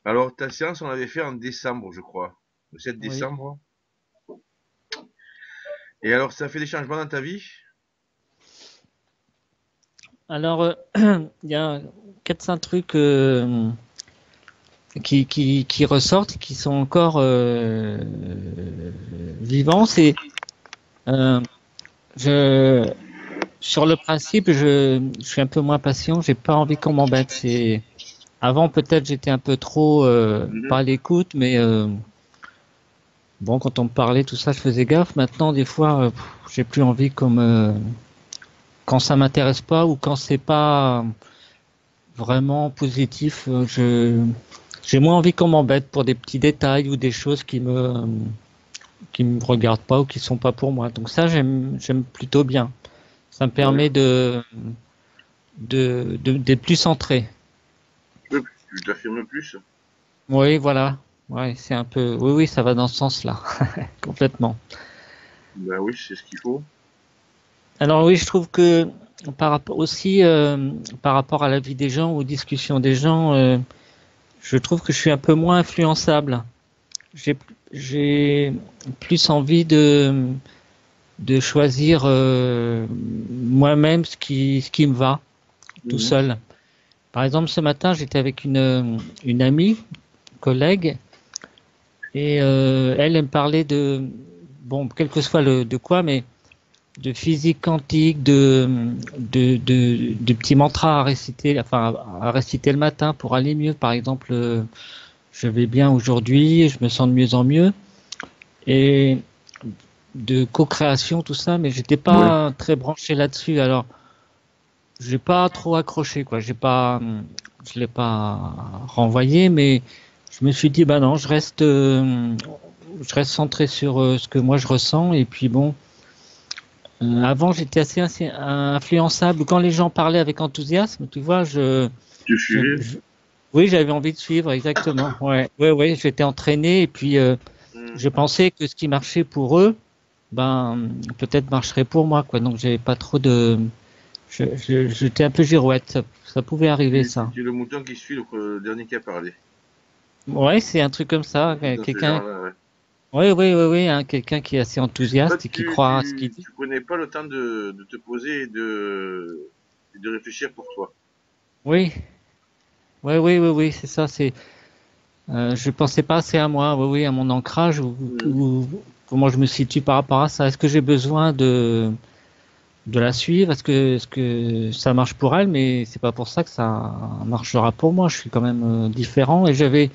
Alors, ta séance, on l'avait fait en décembre, je crois. Le 7 Oui. décembre. Et alors, ça fait des changements dans ta vie? Alors, il y a 4-5 trucs qui ressortent, qui sont encore vivants. C'est euh, je sur le principe, je suis un peu moins patient. J'ai pas envie qu'on m'embête. C'est avant peut-être j'étais un peu trop pas Mhm. à l'écoute, mais bon quand on me parlait tout ça, je faisais gaffe. Maintenant, des fois, j'ai plus envie comme quand ça m'intéresse pas ou quand c'est pas vraiment positif. J'ai moins envie qu'on m'embête pour des petits détails ou des choses qui me regardent pas ou qui sont pas pour moi. Donc ça, j'aime plutôt bien. Ça me Ouais. permet d'être plus centré. Oui, tu t'affirmes plus. Oui, voilà. Ouais, c'est un peu. Oui, oui, ça va dans ce sens-là, complètement. Ben oui, c'est ce qu'il faut. Alors oui, je trouve que par rapport aussi par rapport à la vie des gens, aux discussions des gens, je trouve que je suis un peu moins influençable. J'ai j'ai plus envie de choisir moi-même ce qui me va tout Mhm. seul. Par exemple, ce matin, j'étais avec une amie, collègue, et elle me parlait de, bon, quel que soit de quoi, mais de physique quantique, de petits mantras à réciter, enfin, à réciter le matin pour aller mieux. Par exemple, je vais bien aujourd'hui, je me sens de mieux en mieux. Et de co-création, tout ça, mais j'étais Oui. pas très branché là-dessus. Alors, j'ai pas trop accroché, quoi. Je l'ai pas renvoyé, mais je me suis dit, bah non, je reste centré sur ce que moi je ressens. Et puis bon, avant j'étais assez influençable. Quand les gens parlaient avec enthousiasme, tu vois, Tu je, suivais? je- oui, j'avais envie de suivre, exactement. Ouais, ouais, ouais, j'étais entraîné et puis Mhm. je pensais que ce qui marchait pour eux, ben peut-être marcherait pour moi, quoi. Donc j'avais pas trop de, j'étais un peu girouette. Ça pouvait arriver, ça. Tu es le mouton qui suit le dernier qui a parlé. Ouais, c'est un truc comme ça. Dans ce Quelqu'un, genre-là, ouais. oui, oui, oui, oui, hein, quelqu'un qui est assez Toi, enthousiaste et qui croit à ce qu'il dit. tu prenais pas le temps de te poser et de réfléchir pour toi. Oui, oui, oui, oui, oui, c'est ça. Je pensais pas assez à moi, oui, oui, à mon ancrage Mhm. ou comment je me situe par rapport à ça. Est-ce que j'ai besoin de la suivre? Est-ce que ça marche pour elle? Mais c'est pas pour ça que ça marchera pour moi. Je suis quand même différent et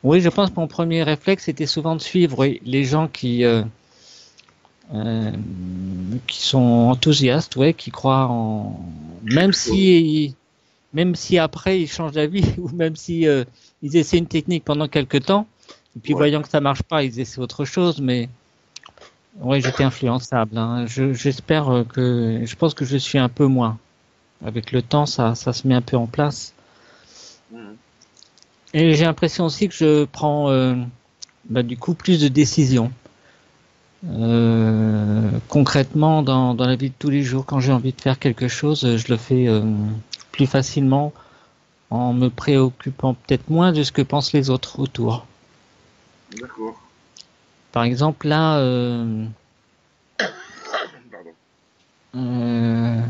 oui, je pense que mon premier réflexe était souvent de suivre oui, les gens euh, qui sont enthousiastes, ouais, qui croient en, même si après ils changent d'avis ou même si ils essaient une technique pendant quelques temps et puis Ouais. voyant que ça marche pas, ils essaient autre chose. Mais ouais, j'étais influençable. Hein. J'espère que, je pense que je suis un peu moins. Avec le temps, ça se met un peu en place. Mhm. Et j'ai l'impression aussi que je prends bah, du coup plus de décisions. Concrètement, dans la vie de tous les jours, quand j'ai envie de faire quelque chose, je le fais plus facilement en me préoccupant peut-être moins de ce que pensent les autres autour. D'accord. Par exemple, là, Pardon. euh,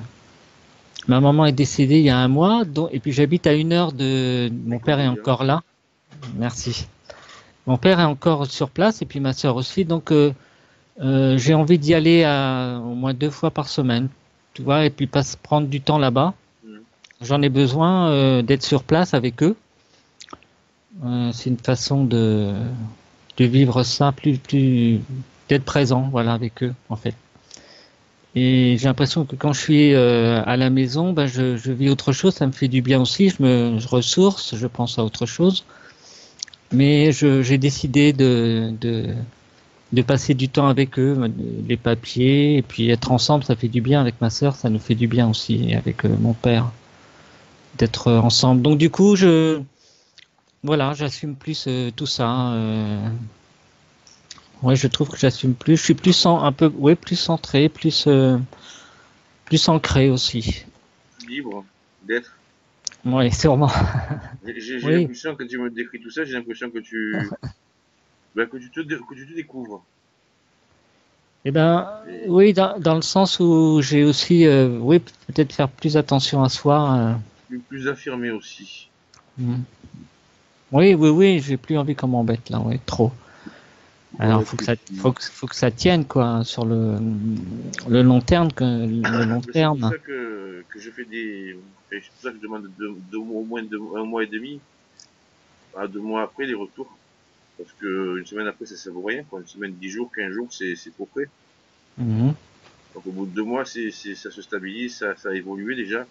ma maman est décédée il y a un mois, et puis j'habite à 1 heure de... Mes Mon père est encore condoléances. là. Merci. Mon père est encore sur place, et puis ma sœur aussi, donc j'ai envie d'y aller au moins 2 fois par semaine, tu vois, et puis pas se prendre du temps là-bas. Mhm. J'en ai besoin d'être sur place avec eux. C'est une façon de vivre ça, d'être présent, voilà, avec eux, en fait. Et j'ai l'impression que quand je suis à la maison, ben je vis autre chose, ça me fait du bien aussi, je ressource, je pense à autre chose. Mais j'ai décidé de passer du temps avec eux, les papiers, et puis être ensemble, ça fait du bien avec ma sœur, ça nous fait du bien aussi, et avec mon père, d'être ensemble. Donc du coup, voilà, j'assume plus tout ça. Ouais, je trouve que j'assume plus. Je suis un peu, ouais, plus centré, plus ancré aussi. Libre d'être. Oui, sûrement. J'ai Oui. l'impression, quand tu me décris tout ça, j'ai l'impression que tu te découvres. Eh ben, Et oui, dans le sens où j'ai aussi, oui, peut-être faire plus attention à soi. plus affirmé aussi. Hmm. Oui, oui, oui, j'ai plus envie qu'on m'embête là, oui, trop. Alors, Ouais, faut que ça tienne, quoi, sur le long terme, le long mais c'est pour terme. ça que je fais c'est pour ça que je demande au moins un mois et demi à 2 mois après les retours. Parce que une semaine après, ça vaut rien, quoi. Une semaine, 10 jours, 15 jours, c'est trop près. Mhm. Donc au bout de 2 mois, ça se stabilise, ça a évolué déjà.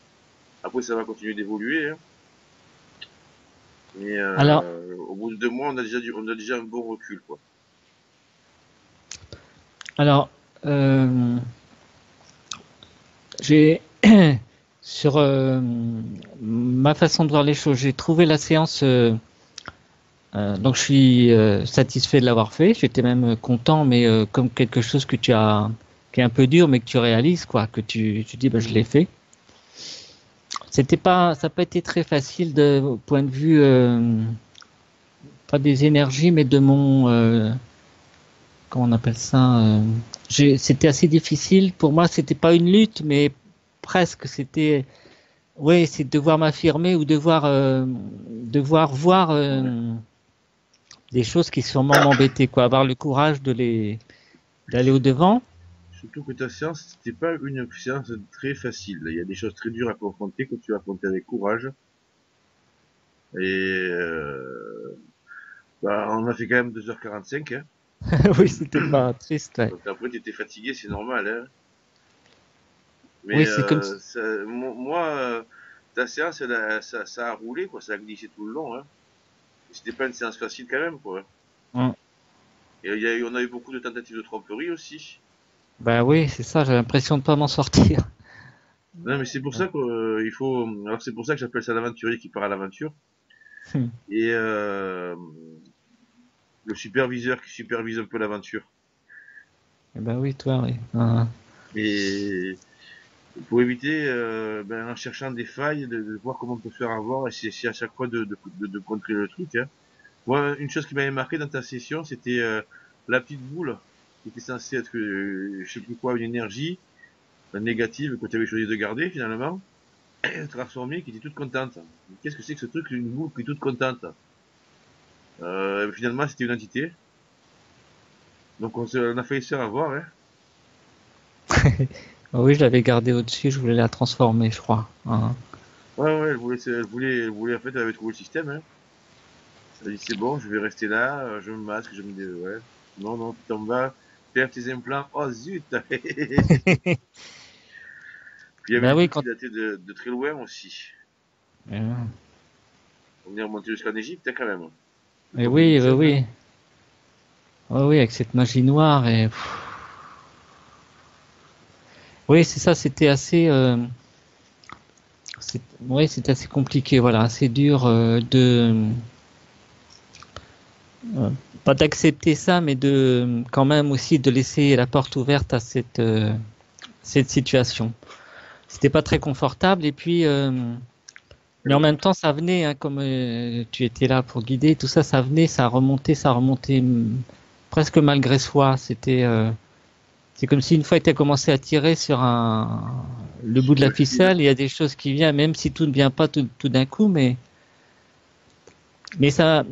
Après, ça va continuer d'évoluer, hein. Mais Alors, au bout de 2 mois, on a déjà un bon recul, quoi. alors, euh, j'ai sur ma façon de voir les choses, j'ai trouvé la séance. Donc je suis satisfait de l'avoir fait. J'étais même content, mais comme quelque chose que tu as, qui est un peu dur, mais que tu réalises, quoi, que tu dis, bah, je l'ai Mhm. fait. C'était pas, ça n'a pas été très facile au point de vue, pas des énergies, mais de mon, comment on appelle ça. C'était assez difficile pour moi. C'était pas une lutte, mais presque. C'était, ouais, c'est devoir m'affirmer ou devoir voir Ouais. des choses qui sûrement m'embêtaient, quoi. Avoir le courage d'aller au devant. Surtout que ta séance, c'était pas une séance très facile. Il y a des choses très dures à confronter que tu as affrontées avec courage. Et bah, on a fait quand même 2h45, hein. Oui, c'était pas triste. Ouais. Donc après, tu étais fatigué, c'est normal, hein. Mais Oui, c'est comme si. moi, ta séance, ça a roulé, quoi. Ça a glissé tout le long, hein. Et c'était pas une séance facile quand même, quoi. Hum. Et on a eu beaucoup de tentatives de tromperie aussi. Bah oui, c'est ça. J'ai l'impression de pas m'en sortir. Non, mais c'est pour ça qu'il faut. Alors c'est pour ça que j'appelle ça l'aventurier qui part à l'aventure. Hum. Et le superviseur qui supervise un peu l'aventure. Eh ben oui, toi, oui. Hein. Et pour éviter, en cherchant des failles, de voir comment on peut se faire avoir, et c'est à chaque fois de contrer le truc, hein. Moi, une chose qui m'avait marqué dans ta session, c'était la petite boule qui était censée être, je sais plus quoi, une énergie négative que tu avais choisi de garder finalement, transformée, qui était toute contente. Qu'est-ce que c'est que ce truc, une boule qui est toute contente? Finalement, c'était une entité. Donc on a failli se faire avoir, hein. Ah oui, je l'avais gardée au-dessus. Je voulais la transformer, je crois. Hein. Ouais, ouais, en fait, elle avait trouvé le système, hein. Elle a dit, c'est bon, je vais rester là, je me masque, ouais. Non, non, tu t'en vas, faire tes implants. Oh zut! Puis il y avait Ben des oui, trucs qui quand. dataient de très loin aussi. Euh, On est remonté jusqu'en Égypte, hein, quand même. Et L'époque oui, oui, égyptienne, hein. oui. Oui, oui, avec cette magie noire et. Oui, c'est ça. C'était assez. Oui, c'est assez compliqué. Voilà, assez dur euh, pas d'accepter ça, mais de quand même aussi de laisser la porte ouverte à cette situation. C'était pas très confortable et puis mais en même temps ça venait hein, comme tu étais là pour guider tout ça, ça remontait presque malgré soi. C'est comme si une fois que tu as commencé à tirer sur le bout de Sur la le fil. ficelle, il y a des choses qui viennent, même si tout ne vient pas tout d'un coup, mais ça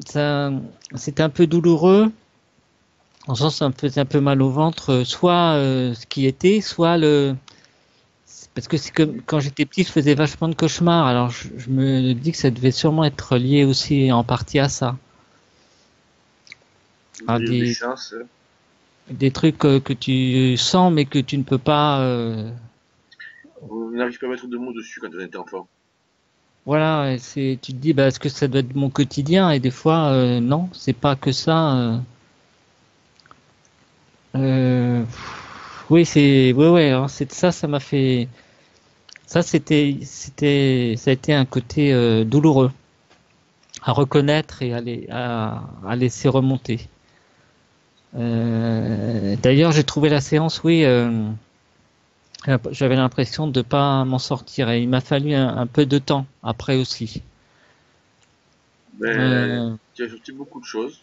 c'était un peu douloureux. En sens, ça me faisait un peu mal au ventre, soit ce qui était, soit parce que c'est comme quand j'étais petit, je faisais vachement de cauchemars. Alors je me dis que ça devait sûrement être lié aussi en partie à ça, Vous à avez eu des chances, hein. des trucs que tu sens mais que tu ne peux pas. On n'arrive pas à mettre de mots dessus quand on était enfant. Voilà, et tu te dis, bah, est-ce que ça doit être mon quotidien? Et des fois, non, c'est pas que ça. Oui, ouais, ouais. Alors c'est ça, ça m'a fait. Ça a été un côté douloureux à reconnaître et à laisser remonter. D'ailleurs, j'ai trouvé la séance, oui, J'avais l'impression de pas m'en sortir et il m'a fallu un peu de temps après aussi. Ben, Euh, tu as sorti beaucoup de choses.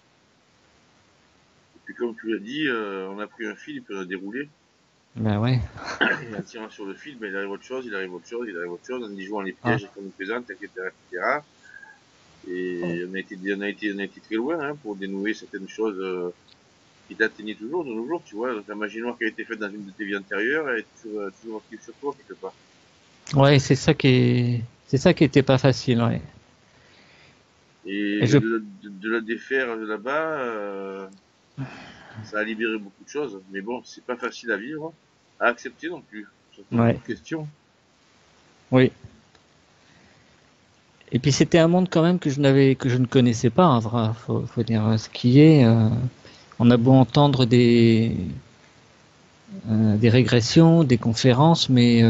Et puis comme tu l'as dit, on a pris un fil, et puis on a déroulé. ben ouais. Et en tirant sur le fil, ben, il arrive autre chose, il arrive autre chose, il arrive autre chose, en y jouant les Ah, pièges qu'on nous présente, etc., etc. Et on a été très loin, hein, pour dénouer certaines choses, qui t'atteignaient toujours de nos jours, tu vois. Donc, la magie noire qui a été faite dans une de tes vies antérieures, elle est toujours active sur toi, quelque part. ouais, c'est ça qui était pas facile, ouais. Et Et ben, je, de la défaire de là-bas, ça a libéré beaucoup de choses. Mais bon, c'est pas facile à vivre, à accepter non plus. Ça pose ouais, beaucoup de questions. oui. Et puis c'était un monde quand même que je ne connaissais pas, hein, faut dire ce qui est. On a beau entendre des régressions, des conférences, mais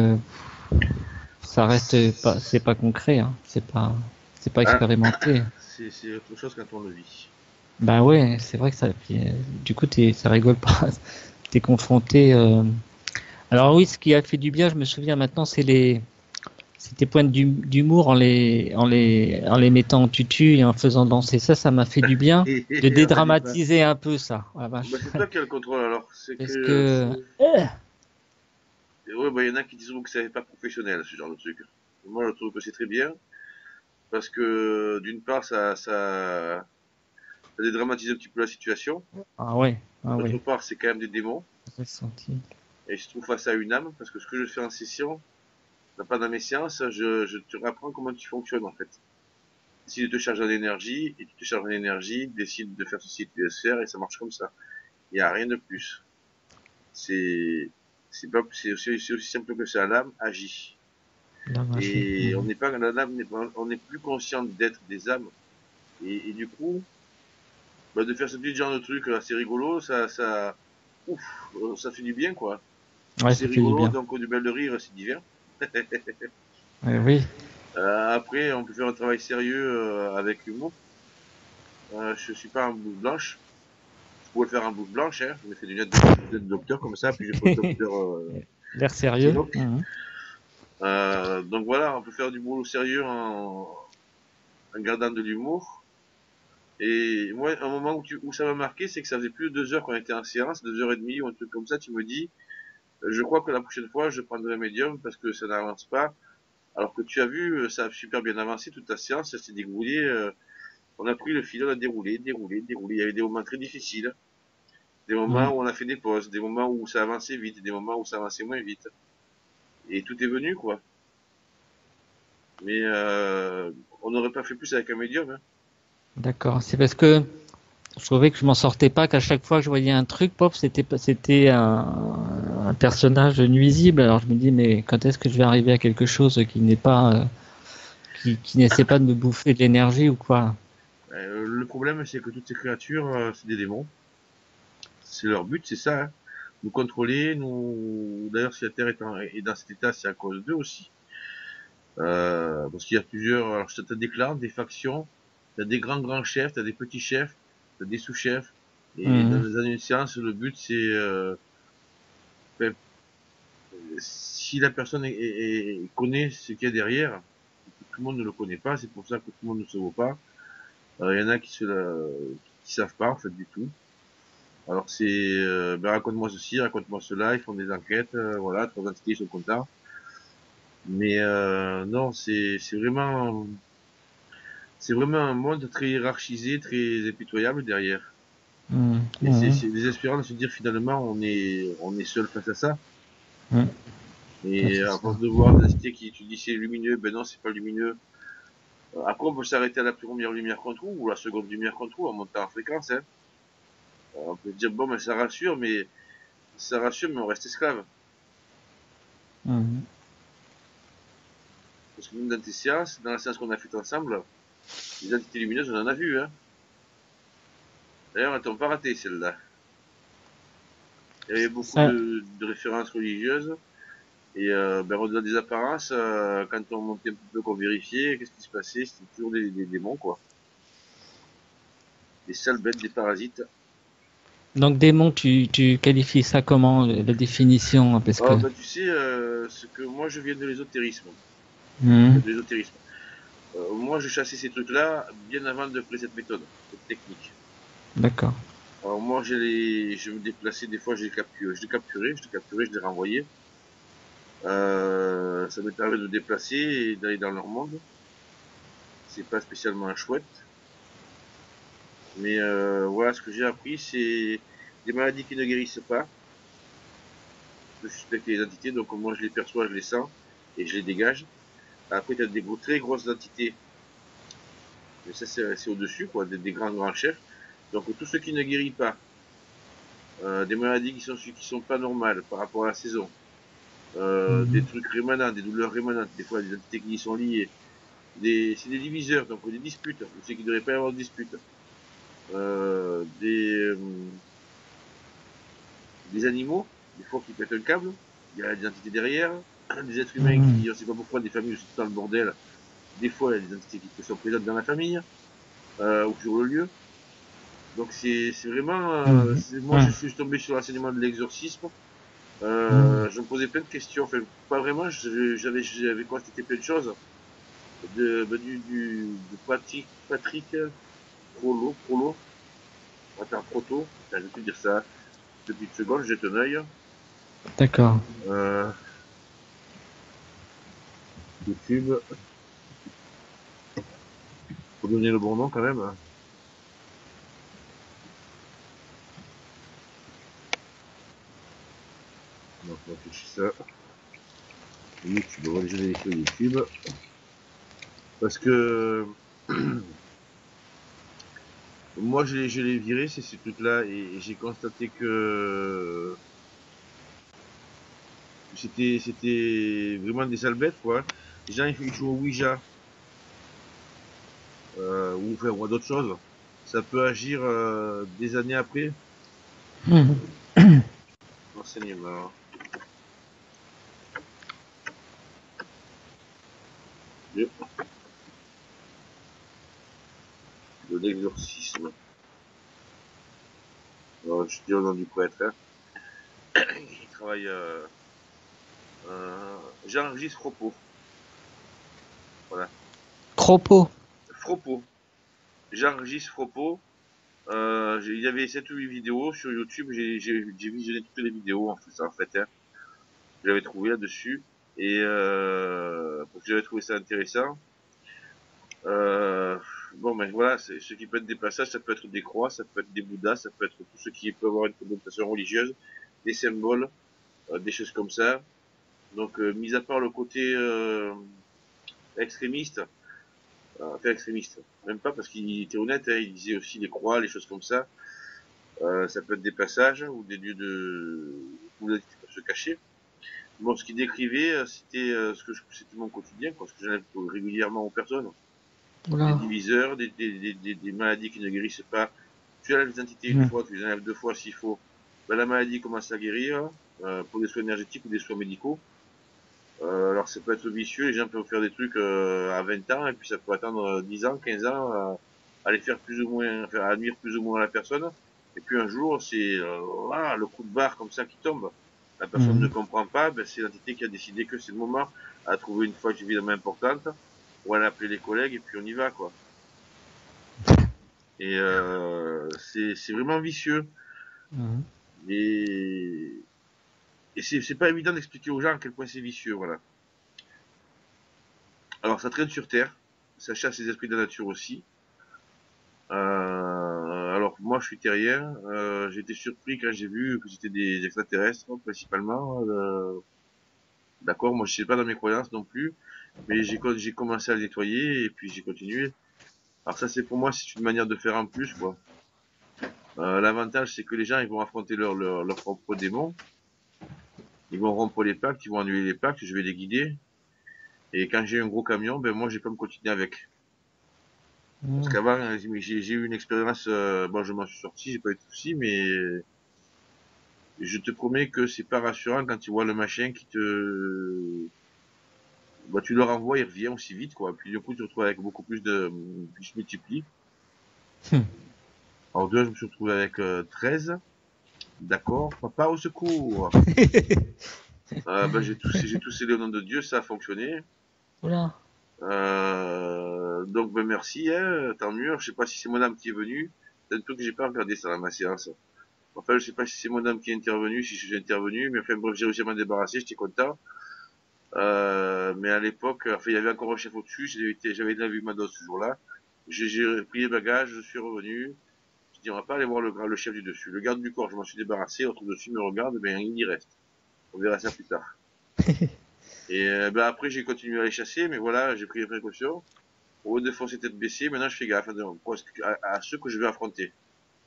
ça reste pas, c'est pas concret, hein. C'est pas Ah, expérimenté. c'est autre chose quand on le vit. Ben ouais, c'est vrai que ça. Puis, du coup, ça rigole pas. T'es confronté. Alors oui, ce qui a fait du bien, je me souviens maintenant, c'est tes points d'humour en les mettant en tutu et en faisant danser. Ça m'a fait du bien de Et on a dit pas. dédramatiser un peu ça. Ah, Bah, vache. c'est toi qui as le contrôle alors. C'est Parce que. que Ouais, bah, il y en a qui disent que c'est pas professionnel, ce genre de truc. Moi, je trouve que c'est très bien. Parce que, d'une part, ça dédramatise un petit peu la situation. ah ouais, ah D'autre ouais, part, c'est quand même des démons. j'ai senti. Et je trouve face à une âme. Parce que ce que je fais en session, pas dans mes séances, je te rapprends comment tu fonctionnes, en fait. Si tu te charges en énergie, et tu te charges en énergie, décide de faire ceci et tu laisses faire, et ça marche comme ça. Il n'y a rien de plus. C'est, c'est aussi simple que ça. L'âme agit. La magie. Et Mhm. on n'est plus conscient d'être des âmes. Et du coup, bah, de faire ce petit genre de truc assez rigolo, ouf, ça fait du bien, quoi. Ouais, C'est ça fait du rigolo, bien. donc du bel de rire, c'est divers. Oui, Après, on peut faire un travail sérieux avec humour. Je suis pas en blouse blanche. Je pourrais faire en blouse blanche, hein. Je me fais des lunettes de docteur comme ça, puis je pose docteur l'air sérieux. Sinoc. Mhm. Donc voilà, on peut faire du boulot sérieux en gardant de l'humour. Et moi, un moment où ça m'a marqué, c'est que ça faisait plus de 2 heures qu'on était en séance, 2 heures et demie ou un truc comme ça. Tu me dis, je crois que la prochaine fois, je prendrai un médium parce que ça n'avance pas. Alors que tu as vu, ça a super bien avancé toute la séance, ça s'est déroulé. On a pris le fil, on a déroulé, déroulé, déroulé. Il y avait des moments très difficiles, des moments Mhm. où on a fait des pauses, des moments où ça avançait vite, des moments où ça avançait moins vite. Et tout est venu, quoi. Mais on n'aurait pas fait plus avec un médium, hein. D'accord. C'est parce que je trouvais que je m'en sortais pas, qu'à chaque fois que je voyais un truc, pop, c'était un personnage nuisible. Alors je me dis, mais quand est-ce que je vais arriver à quelque chose qui n'est pas, qui n'essaie pas de me bouffer de l'énergie ou quoi? Le problème, c'est que toutes ces créatures, c'est des démons. C'est leur but, c'est ça, hein. Nous contrôler, nous. D'ailleurs, si la Terre est dans cet état, c'est à cause d'eux aussi. Parce qu'il y a plusieurs. Alors, t'as des clans, des factions, t'as des grands chefs, t'as des petits chefs, t'as des sous-chefs. Et Mhm. dans une séance, le but, c'est ben, si la personne connaît ce qu'il y a derrière, tout le monde ne le connaît pas, c'est pour ça que tout le monde ne se voit pas. Il y en a qui savent pas en fait du tout. Alors c'est ben, raconte-moi ceci, raconte-moi cela, ils font des enquêtes, voilà, trois entités sont contents. Mais non, c'est vraiment un monde très hiérarchisé, très impitoyable derrière. Mhm. Et c'est Mhm. c'est désespérant de se dire finalement on est seul face à ça. Mhm. Ouais, Et c'est à force ça. de voir des entités qui tu dis c'est lumineux, ben non c'est pas lumineux. Après on peut s'arrêter à la première lumière qu'on trouve ou la seconde lumière qu'on trouve en montant en fréquence, hein. On peut se dire bon ben ça rassure mais on reste esclave. Mhm. Parce que même dans tes séances, dans la séance qu'on a faite ensemble, les entités lumineuses, on en a vu, hein. D'ailleurs, elles t'ont pas raté, celle-là. Il y avait beaucoup Ça, de références religieuses. Et ben, au-delà des apparences, quand on montait un petit peu, qu'on vérifiait, qu'est-ce qui se passait, c'était toujours des démons, quoi. Des sales bêtes, des parasites. Donc démon, tu qualifies ça comment, la définition? Parce que... Bah, tu sais, ce que moi je viens de l'ésotérisme. Mhm. De l'ésotérisme. Moi je chassais ces trucs-là bien avant de créer cette méthode, cette technique. D'accord. Alors moi je me déplaçais des fois, je les capturais, je les renvoyais. Ça me permet de me déplacer et d'aller dans leur monde. C'est pas spécialement chouette, mais voilà ce que j'ai appris, c'est des maladies qui ne guérissent pas. Je suspecte les entités, donc moi je les perçois, je les sens et je les dégage. Après, tu as des très grosses entités, mais ça c'est au-dessus, quoi, des grands chefs. Donc tout ce qui ne guérit pas, des maladies qui sont pas normales par rapport à la saison, des Mhm. trucs rémanents, des douleurs rémanentes, des fois des entités qui y sont liées, c'est des diviseurs, donc des disputes, où c'est qu'il ne devrait pas y avoir de disputes, euh, des, euh, des animaux, des fois qui pètent un câble, il y a des entités derrière, des êtres humains Mhm. qui, on sait pas pourquoi, des familles où c'est tout dans le bordel, des fois il y a des entités qui sont présentes dans la famille, ou sur le lieu. Donc c'est vraiment, Mhm. moi je Mhm. suis tombé sur l'enseignement de l'exorcisme. Mhm. Je me posais plein de questions, enfin pas vraiment, j'avais constaté plein de choses de Patrick Prolo, attends Proto, attends, je vais te dire ça, deux petites secondes, jette un œil. D'accord. Euh, YouTube, faut donner le bon nom quand même. Donc on affiche ça. YouTube, on va déjà aller sur YouTube parce que moi je l'ai viré ces trucs-là et j'ai constaté que c'était vraiment des sales bêtes quoi. Les gens ils jouent au Ouija ou enfin ou à d'autres choses. Ça peut agir des années après. Mhm. Enseignement de, de l'exorcisme. Alors, je dis au nom du prêtre. Hein. Il travaille Jean-Régis Fropo. Voilà. Cropeau. Fropo. Jean-Régis Fropo. Il y avait 7 ou 8 vidéos sur YouTube. J'ai visionné toutes les vidéos en fait hein. J'avais trouvé là-dessus. Et parce que j'avais trouvé ça intéressant. Euh, bon, mais voilà, ce qui peut être des passages, ça peut être des croix, ça peut être des bouddhas, ça peut être tout ce qui peut avoir une connotation religieuse, des symboles, des choses comme ça. Donc, mis à part le côté extrémiste, enfin extrémiste, même pas parce qu'il était honnête, hein, il disait aussi les croix, les choses comme ça. Ça peut être des passages ou des lieux où les entités peuvent se cacher. Bon, ce qu'il décrivait, c'était c'était mon quotidien, quoi, ce que j'enlève régulièrement aux personnes. Des Oula. diviseurs, des maladies qui ne guérissent pas. Tu enlèves les entités une Mhm. fois, tu les enlèves deux fois s'il faut. Ben, la maladie commence à guérir pour des soins énergétiques ou des soins médicaux. Alors ça peut être vicieux, les gens peuvent faire des trucs à 20 ans et puis ça peut attendre 10 ans, 15 ans à les faire plus ou moins, enfin, à nuire plus ou moins à la personne. Et puis un jour, c'est le coup de barre comme ça qui tombe. La personne ne Mhm. comprend pas, ben, c'est l'entité qui a décidé que c'est le moment à trouver une fois suffisamment importante ou à appeler les collègues et puis on y va quoi. Et c'est vraiment vicieux. Mhm. Et, et c'est pas évident d'expliquer aux gens à quel point c'est vicieux, voilà. Alors ça traîne sur Terre, ça chasse les esprits de la nature aussi. Alors moi je suis terrien, j'ai été surpris quand j'ai vu que c'était des extraterrestres principalement. D'accord, moi je sais pas dans mes croyances non plus, mais j'ai commencé à le nettoyer et puis j'ai continué. Alors ça c'est pour moi c'est une manière de faire en plus quoi. L'avantage c'est que les gens ils vont affronter leur propre démon, ils vont rompre les pactes, ils vont annuler les pactes, je vais les guider. Et quand j'ai un gros camion, ben moi j'ai pas me continuer avec. Parce Mhm. qu'avant j'ai eu une expérience, bon je m'en suis sorti, j'ai pas eu de soucis, mais je te promets que c'est pas rassurant quand tu vois le machin qui te, bah tu le renvoies, il revient aussi vite quoi. Puis du coup tu te retrouves avec beaucoup plus de, plus multiplie. Mhm. Alors deux, je me suis retrouvé avec 13. D'accord, papa au secours. J'ai tous scellé au nom de Dieu, ça a fonctionné. Oula. Donc ben merci, hein, tant mieux. Je sais pas si c'est mon âme qui est venue. C'est un truc que j'ai pas regardé ça dans ma séance. Enfin, je sais pas si c'est mon âme qui est intervenue, si je suis intervenu, mais enfin bref, j'ai réussi à m'en débarrasser, j'étais content. Mais à l'époque, enfin, il y avait encore un chef au-dessus, j'avais déjà vu Mados ce jour-là. J'ai pris les bagages, je suis revenu. Je dis, on va pas aller voir le chef du dessus. Le garde du corps, je m'en suis débarrassé, l'autre dessus me regarde, ben il y reste. On verra ça plus tard. Et ben après, j'ai continué à les chasser, mais voilà, j'ai pris les précautions. Au lieu de foncer tête baissée, maintenant je fais gaffe à ceux que je vais affronter.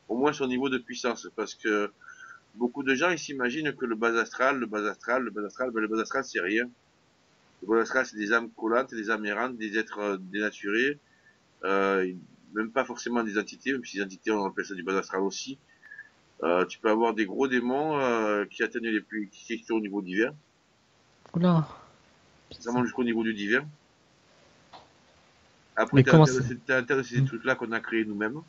Au moins son niveau de puissance, parce que beaucoup de gens, ils s'imaginent que le bas astral, c'est rien. Le bas astral, c'est des âmes collantes, des âmes errantes, des êtres dénaturés, euh, même pas forcément des entités, même si les entités, on appelle ça du bas astral aussi. Tu peux avoir des gros démons qui atteignent qui sont au niveau divin. Oula. Ça monte jusqu'au niveau du divin. Après, Mais comment ça? t'as un tas de ces trucs-là qu'on a créés nous-mêmes.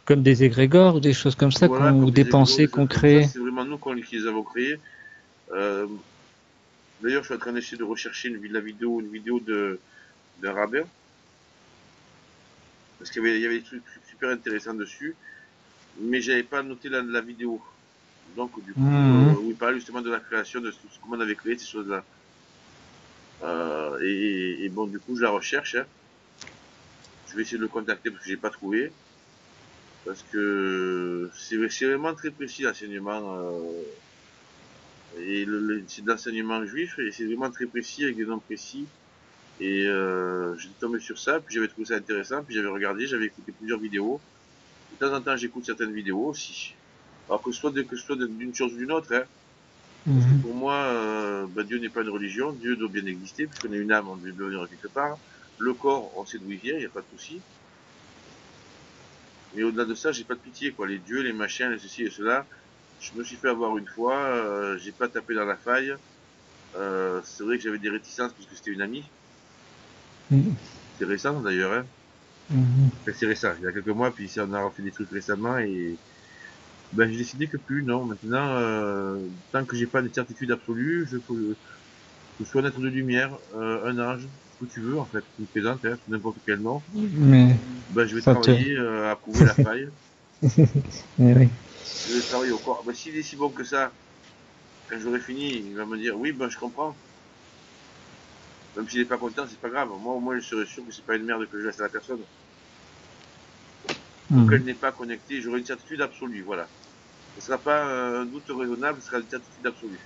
Comme des égrégores ou des choses comme ça, Voilà, ou comme des des égrégores, pensées des qu'on choses comme ça, crée. c'est vraiment nous qui les avons créés. Euh, D'ailleurs, je suis en train d'essayer de rechercher une vidéo d'un rabbin, parce il y avait des trucs super intéressants dessus, mais j'avais pas noté la vidéo. Donc, du coup, Mhm. où il parlait justement de la création, comment on avait créé ces choses-là. Et bon, du coup, je la recherche, hein. Je vais essayer de le contacter parce que j'ai pas trouvé. Parce que c'est vraiment très précis l'enseignement. C'est de l'enseignement juif et c'est vraiment très précis avec des noms précis. Et j'étais tombé sur ça, puis j'avais trouvé ça intéressant, puis j'avais regardé, j'avais écouté plusieurs vidéos. De temps en temps, j'écoute certaines vidéos aussi. Alors que ce soit d'une chose ou d'une autre, hein. Parce que Mhm. pour moi, Dieu n'est pas une religion, Dieu doit bien exister, puisqu'on a une âme, on doit venir quelque part. Le corps, on sait d'où il vient, il n'y a pas de souci. Mais au-delà de ça, j'ai pas de pitié, quoi. Les dieux, les machins, les ceci et cela. Je me suis fait avoir une fois, j'ai pas tapé dans la faille. C'est vrai que j'avais des réticences parce que c'était une amie. Mhm. C'est récent d'ailleurs, hein. Mhm. Enfin, c'est récent, il y a quelques mois, puis on a fait des trucs récemment et ben j'ai décidé que plus, non. Maintenant, tant que j'ai pas de certitude absolue, je sois un être de lumière, un ange, ce que tu veux en fait, tu me présentes, hein, n'importe quel nom. Mais Ben je vais ça te. travailler à prouver la faille. Mais oui. Je vais travailler au corps. Ben s'il est si bon que ça, quand j'aurai fini, il va me dire oui, ben je comprends. Même s'il est pas content, c'est pas grave. Moi au moins je serai sûr que c'est pas une merde que je laisse à la personne. Tant Mhm. qu'elle n'est pas connectée, j'aurai une certitude absolue, voilà. Ce sera pas un doute raisonnable, ce sera une certitude absolue.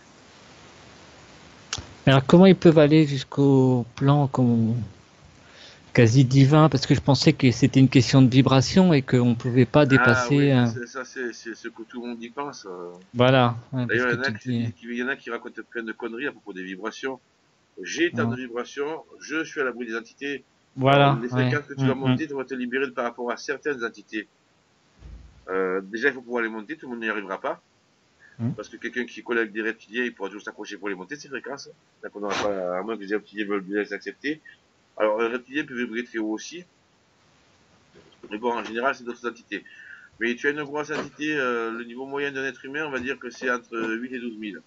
Alors comment ils peuvent aller jusqu'au plan quasi divin? Parce que je pensais que c'était une question de vibration et qu'on ne pouvait pas Ah oui, dépasser. c'est ce que tout le monde y pense. Voilà, ouais, parce D'ailleurs, que tu dis. il y en a qui racontent plein de conneries à propos des vibrations. J'ai tant de Hein. vibrations, je suis à l'abri des entités. Alors, Voilà, les ouais. fréquences que tu vas Mm. monter, tu vas te libérer par rapport à certaines entités. Déjà, il faut pouvoir les monter, tout le monde n'y arrivera pas. Mm. Parce que quelqu'un qui colle avec des reptiliens, il pourra toujours s'accrocher pour les monter, ces fréquences. Donc, on n'aura pas, à moins que les reptiliens veulent bien les accepter. Alors, un reptilien peut vibrer très haut aussi. Mais bon, en général, c'est d'autres entités. Mais tu as une grosse entité, le niveau moyen d'un être humain, on va dire que c'est entre 8 et 12 000.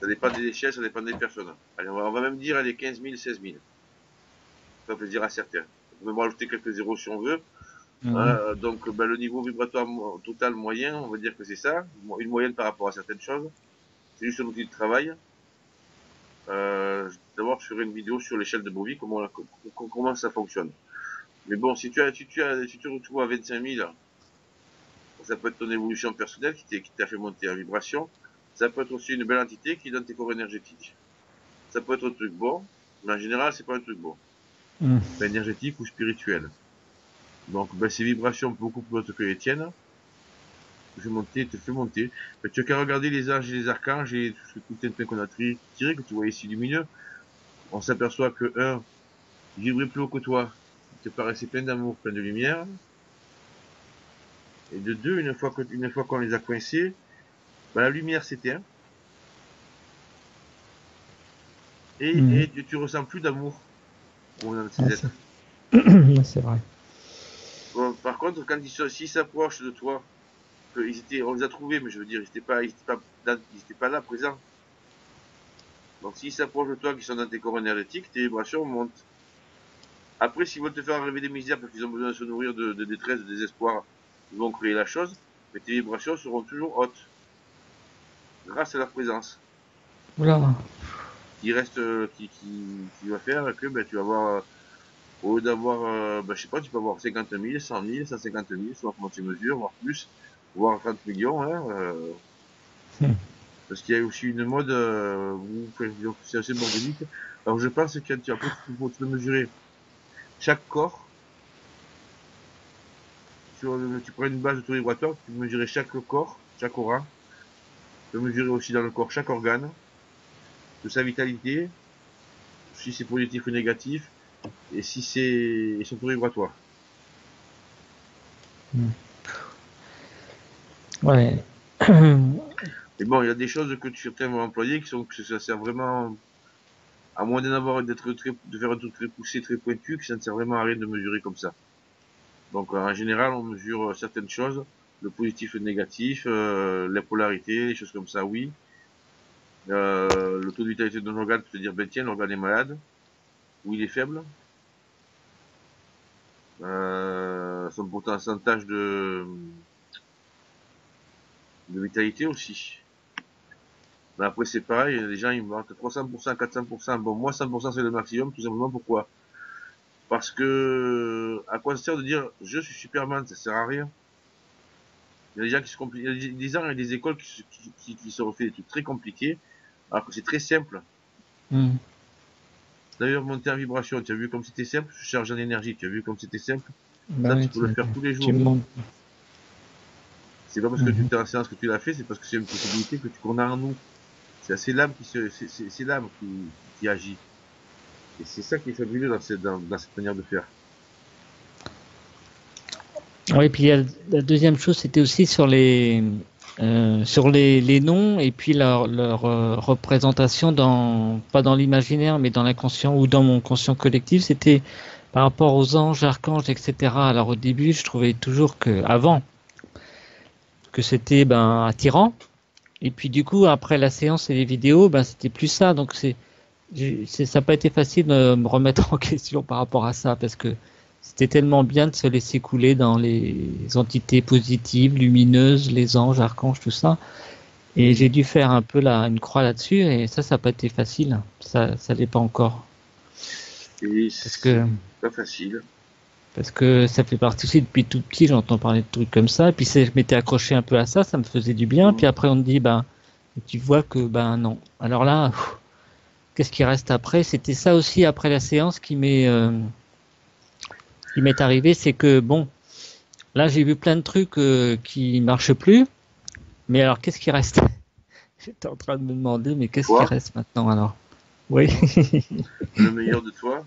Ça dépend des échelles, ça dépend des personnes. Allez, on va même dire, allez, 15 000, 16 000. Ça fait plaisir à certains. On peut même rajouter quelques zéros si on veut. Mm. Donc, le niveau vibratoire total moyen, on va dire que c'est ça. Une moyenne par rapport à certaines choses. C'est juste un outil de travail. D'abord, je ferai une vidéo sur l'échelle de Bovie, comment ça fonctionne. Mais bon, si tu retrouves à 25 000, ça peut être ton évolution personnelle qui t'a fait monter en vibration. Ça peut être aussi une belle entité qui donne tes corps énergétiques. Ça peut être un truc bon, mais en général, c'est pas un truc bon. Mm. Énergétique ou spirituel. Donc, ben, ces vibrations beaucoup plus hautes que les tiennes, te fait monter. Ben, tu as qu'à regarder les anges et les archanges et tout le temps qu'on a tiré, que tu vois ici lumineux. On s'aperçoit que, un, ils vibraient plus haut que toi. Ils te paraissaient plein d'amour, plein de lumière. Et de deux, une fois qu'on les a coincés, ben, la lumière s'éteint Mm. et tu ressens plus d'amour pour ces Ouais, êtres. c'est c'est vrai. Bon, par contre, quand s'ils s'approchent de toi, on les a trouvés, mais je veux dire, ils étaient pas là, présents. Donc s'ils s'approchent de toi, qui sont dans tes corps énergétiques, tes vibrations montent. Après, s'ils veulent te faire rêver des misères parce qu'ils ont besoin de se nourrir de détresse, de désespoir, ils vont créer la chose, mais tes vibrations seront toujours hautes. Grâce à leur présence. Oula. Qui reste, qui va faire que, ben, tu vas avoir, au lieu d'avoir, ben, je sais pas, tu peux avoir 50 000, 100 000, 150 000, selon comment tu mesures, voire plus, voire 30 millions, hein, parce qu'il y a aussi une mode, où, c'est assez bordélique. Alors, je pense que après, tu peux mesurer chaque corps, tu prends une base de taux vibratoire, tu peux mesurer chaque corps, chaque aura, tu peux mesurer aussi dans le corps chaque organe, de sa vitalité, si c'est positif ou négatif, et si c'est son taux vibratoire. Ouais. Mais bon, il y a des choses que certains vont employer qui sont que ça sert vraiment, à moins de faire un truc très poussé, très pointu, que ça ne sert vraiment à rien de mesurer comme ça. Donc en général, on mesure certaines choses, le positif et le négatif, la polarité, les choses comme ça, oui. Le taux de vitalité d'un organe peut te dire, ben tiens, l'organe est malade, ou il est faible. Son pourcentage de vitalité aussi. Mais après, c'est pareil, les gens, ils marquent 300%, 400%. Bon, moi, 100%, c'est le maximum, tout simplement. Pourquoi? Parce que, à quoi ça sert de dire, je suis Superman? Ça sert à rien. Il y a des gens qui se compliquent, il y a des gens et des écoles qui se refait des trucs très compliqués, alors que c'est très simple. D'ailleurs, monter en vibration, tu as vu comme c'était simple, je charge en énergie, tu as vu comme c'était simple. Bah Ça, oui, tu peux le faire tous les tu jours. montes. C'est pas parce que tu t'es en séance que tu l'as fait, c'est parce que c'est une possibilité qu'on a en nous. C'est assez l'âme c'est l'âme qui agit. Et c'est ça qui est fabuleux dans cette manière de faire. Oui, puis la deuxième chose, c'était aussi sur les noms et puis leur représentation pas dans l'imaginaire, mais dans l'inconscient ou dans mon conscient collectif. C'était par rapport aux anges, archanges, etc. Alors au début, je trouvais toujours avant, que c'était attirant. Et puis du coup, après la séance et les vidéos, c'était plus ça. Donc ça n'a pas été facile de me remettre en question par rapport à ça, parce que c'était tellement bien de se laisser couler dans les entités positives, lumineuses, les anges, archanges, tout ça. Et j'ai dû faire un peu une croix là-dessus, et ça n'a pas été facile. Ça l'est pas encore. Et Parce c'est que, pas facile. parce que ça fait partie aussi, depuis tout petit, j'entends parler de trucs comme ça, et puis je m'étais accroché un peu à ça, ça me faisait du bien, puis après on me dit, tu vois que, non. Alors là, qu'est-ce qui reste après? C'était ça aussi après la séance qui m'est arrivé, c'est que bon, là j'ai vu plein de trucs qui marchent plus, mais alors qu'est-ce qui reste? J'étais en train de me demander, mais qu'est-ce qui Toi, reste maintenant alors? Oui, le meilleur de toi,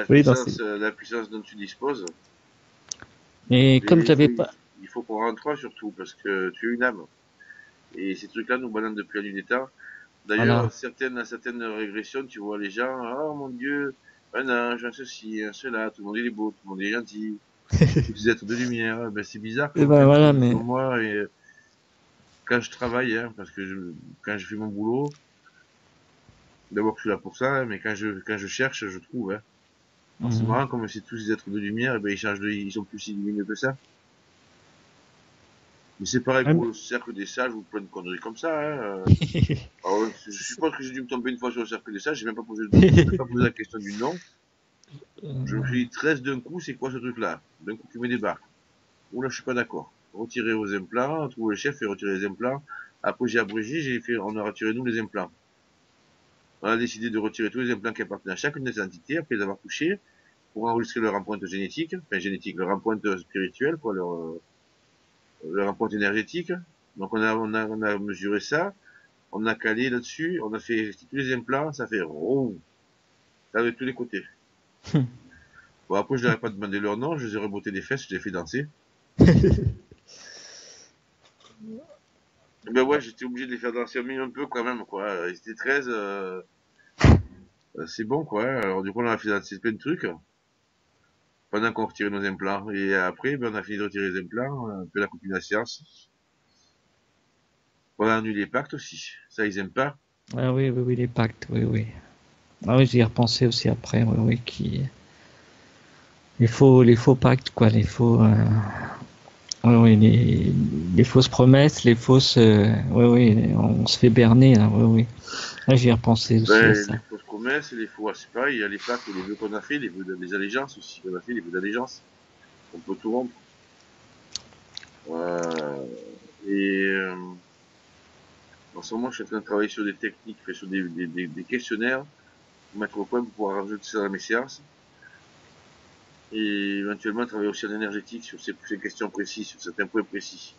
oui, la puissance dont tu disposes. mais Et comme j'avais pas, il faut qu'on rentre toi surtout, parce que tu es une âme. Et ces trucs-là nous baladent depuis la nuit des temps. D'ailleurs, voilà, certaines régressions, tu vois les gens, oh mon Dieu, un ange, un ceci, un cela, tout le monde est beau, tout le monde est gentil, tous ces êtres de lumière. Ben, c'est bizarre et quand on fait un voilà, truc mais comme moi, et quand je travaille, hein, parce que quand je fais mon boulot, d'abord je suis là pour ça, hein, mais quand je cherche, je trouve, hein. Alors c'est marrant, comme c'est tous ces êtres de lumière, et ben ils sont plus si lumineux que ça. Mais c'est pareil pour le cercle des sages ou plein de conneries comme ça, hein. Alors, je suppose que j'ai dû me tomber une fois sur le cercle des sages, j'ai même pas posé la question du nom. Je me suis dit 13 d'un coup, c'est quoi ce truc-là? D'un coup, tu me débarques. Oula, je suis pas d'accord. Retirer vos implants, trouver le chef et retirer les implants. Après, j'ai abrégé, on a retiré nous les implants. On a décidé de retirer tous les implants qui appartenaient à chacune des entités après les avoir touchés pour enregistrer leur empreinte génétique, enfin génétique, leur empreinte spirituelle, quoi, leur empreinte énergétique. Donc on a mesuré ça, on a calé là-dessus, on a fait tous les implants, ça fait rond, ça de tous les côtés. Bon, après, je leur ai pas demandé leur nom, je les ai rebottés des fesses, je les ai fait danser. Ben ouais, j'étais obligé de les faire danser un peu quand même, quoi. Ils étaient 13, c'est bon, quoi. Alors du coup, on a fait danser plein de trucs. pendant qu'on retirait nos implants. Et après, ben, on a fini de retirer les implants, un peu la copine de la séance. On a annulé les pactes aussi. Ça, ils aiment pas. Ah oui, oui, oui, les pactes, oui, oui. Ah oui, j'y ai repensé aussi après, oui, oui, les faux pactes, quoi, oui, oui, les fausses promesses, les fausses, oui, oui, on se fait berner, là, oui, oui. Là, j'y ai repensé aussi à Ben, les ça. fausses promesses, les faux, c'est pareil. Il y a les pactes, les vœux qu'on a fait, les allégeances aussi qu'on a fait, les vœux d'allégeance. On peut tout rompre. Euh, et en ce moment, je suis en train de travailler sur des techniques, sur des questionnaires pour mettre au point pour pouvoir rajouter ça dans mes séances. Et éventuellement travailler aussi en énergétique sur ces questions précises, sur certains points précis.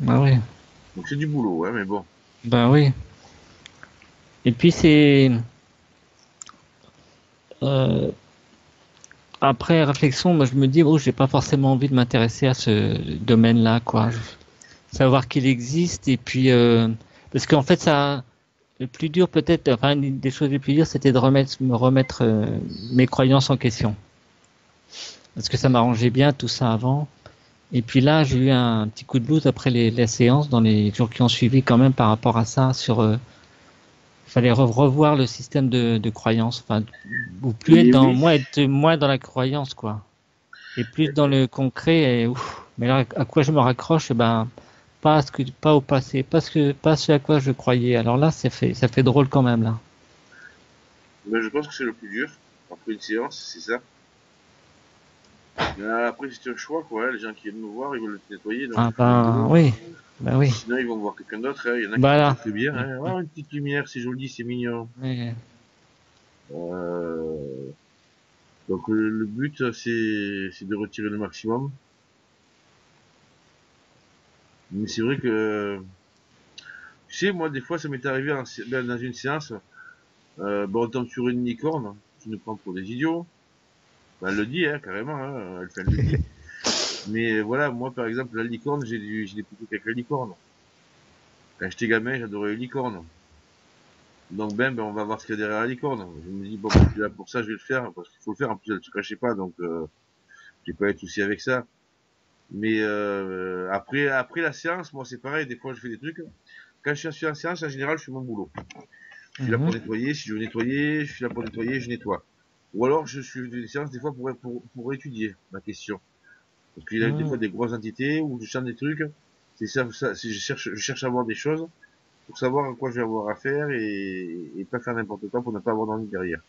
Ah oui, Donc c'est du boulot, hein, mais bon. ben oui. Et puis euh, après réflexion, moi je me dis, oh, j'ai pas forcément envie de m'intéresser à ce domaine-là, quoi. Savoir qu'il existe et puis parce qu'en fait ça, le plus dur peut-être, enfin une des choses les plus dures, c'était de me remettre mes croyances en question. Parce que ça m'arrangeait bien tout ça avant. Et puis là, j'ai eu un petit coup de blues après les séances dans les jours qui ont suivi quand même par rapport à ça. Fallait revoir le système de croyance, enfin, ou plus être Et dans, oui, être moins dans la croyance, quoi, et plus dans le concret. Et ouf. Mais là, à quoi je me raccroche, eh ben, pas au passé, pas ce à quoi je croyais. Alors là, ça fait drôle quand même là. mais je pense que c'est le plus dur. Après une séance, c'est ça. Après, c'est un choix, quoi. Hein. Les gens qui viennent nous voir, ils veulent le nettoyer, donc Ah je fais mon ben boulot. oui, ben oui. Sinon, ils vont voir quelqu'un d'autre. Hein. Il y en a qui Bah font ça là. très bien. Et Hein. puis, Ah, une petite lumière, c'est joli, c'est mignon. mais, Euh, donc le but, c'est de retirer le maximum. Mais c'est vrai que, tu sais, moi, des fois, ça m'est arrivé dans une séance. Bon, on tombe sur une licorne qui nous prend pour des idiots. Ben, elle le dit, hein, carrément. Hein, elle le dit. Mais voilà, moi, par exemple, la licorne, j'ai des petits trucs avec la licorne. Quand j'étais gamin, j'adorais les licornes. Donc ben, on va voir ce qu'il y a derrière la licorne. Je me dis, bon, ben, je suis là pour ça, je vais le faire, parce qu'il faut le faire. En plus, elle se cachait pas, donc j'ai pas eu de souci avec ça. Mais après la séance, moi, c'est pareil. Des fois, je fais des trucs. Quand je suis en séance, en général, je fais mon boulot. Je suis là pour mhm, nettoyer. Si je veux nettoyer, je suis là pour nettoyer, je nettoie. Ou alors, je suis des séances des fois pour étudier ma question. Parce qu'il y a des fois mhm. des grosses entités où je chante des trucs. C'est ça, je cherche à voir des choses pour savoir à quoi je vais avoir affaire et pas faire n'importe quoi pour ne pas avoir d'ennui derrière.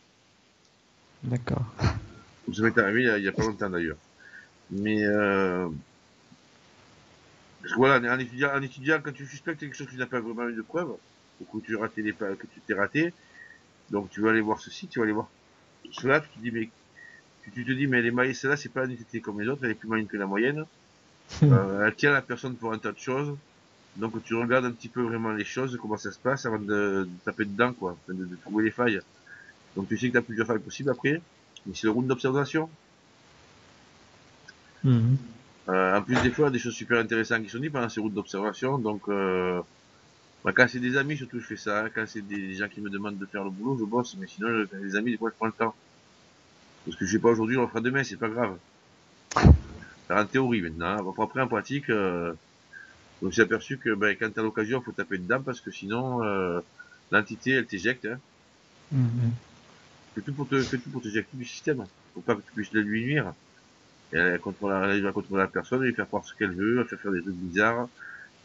D'accord. Donc ça m'est arrivé il y a pas longtemps d'ailleurs. Mais parce que voilà, en étudiant, quand tu suspectes quelque chose que tu n'as pas vraiment eu de preuve, ou que que tu t'es raté, donc tu vas aller voir ceci, tu vas aller voir cela, tu te dis mais tu te dis mais les mailles, celle-là c'est pas une entité comme les autres, elle est plus moyenne que la moyenne. Elle tient la personne pour un tas de choses. Donc tu regardes un petit peu vraiment les choses, comment ça se passe avant de taper dedans quoi, de trouver les failles. Donc tu sais que tu as plusieurs failles possibles après, mais c'est le round d'observation. Mhm. En plus des fois, des choses super intéressantes qui sont dites pendant ces routes d'observation. Donc bah, quand c'est des amis surtout je fais ça. Hein. Quand c'est des gens qui me demandent de faire le boulot, je bosse, mais sinon quand c'est des amis, des fois je prends le temps. Parce que je sais pas aujourd'hui, on le fera demain, c'est pas grave. C'est en théorie maintenant. Hein. Après en pratique, je me suis aperçu que ben, quand t'as l'occasion, faut taper dedans parce que sinon l'entité elle t'éjecte. Hein. Mhm. Fais tout pour t'éjecter du système. Faut pas que tu puisses lui nuire. Et elle va contrôler la personne, lui faire croire ce qu'elle veut, faire des trucs bizarres.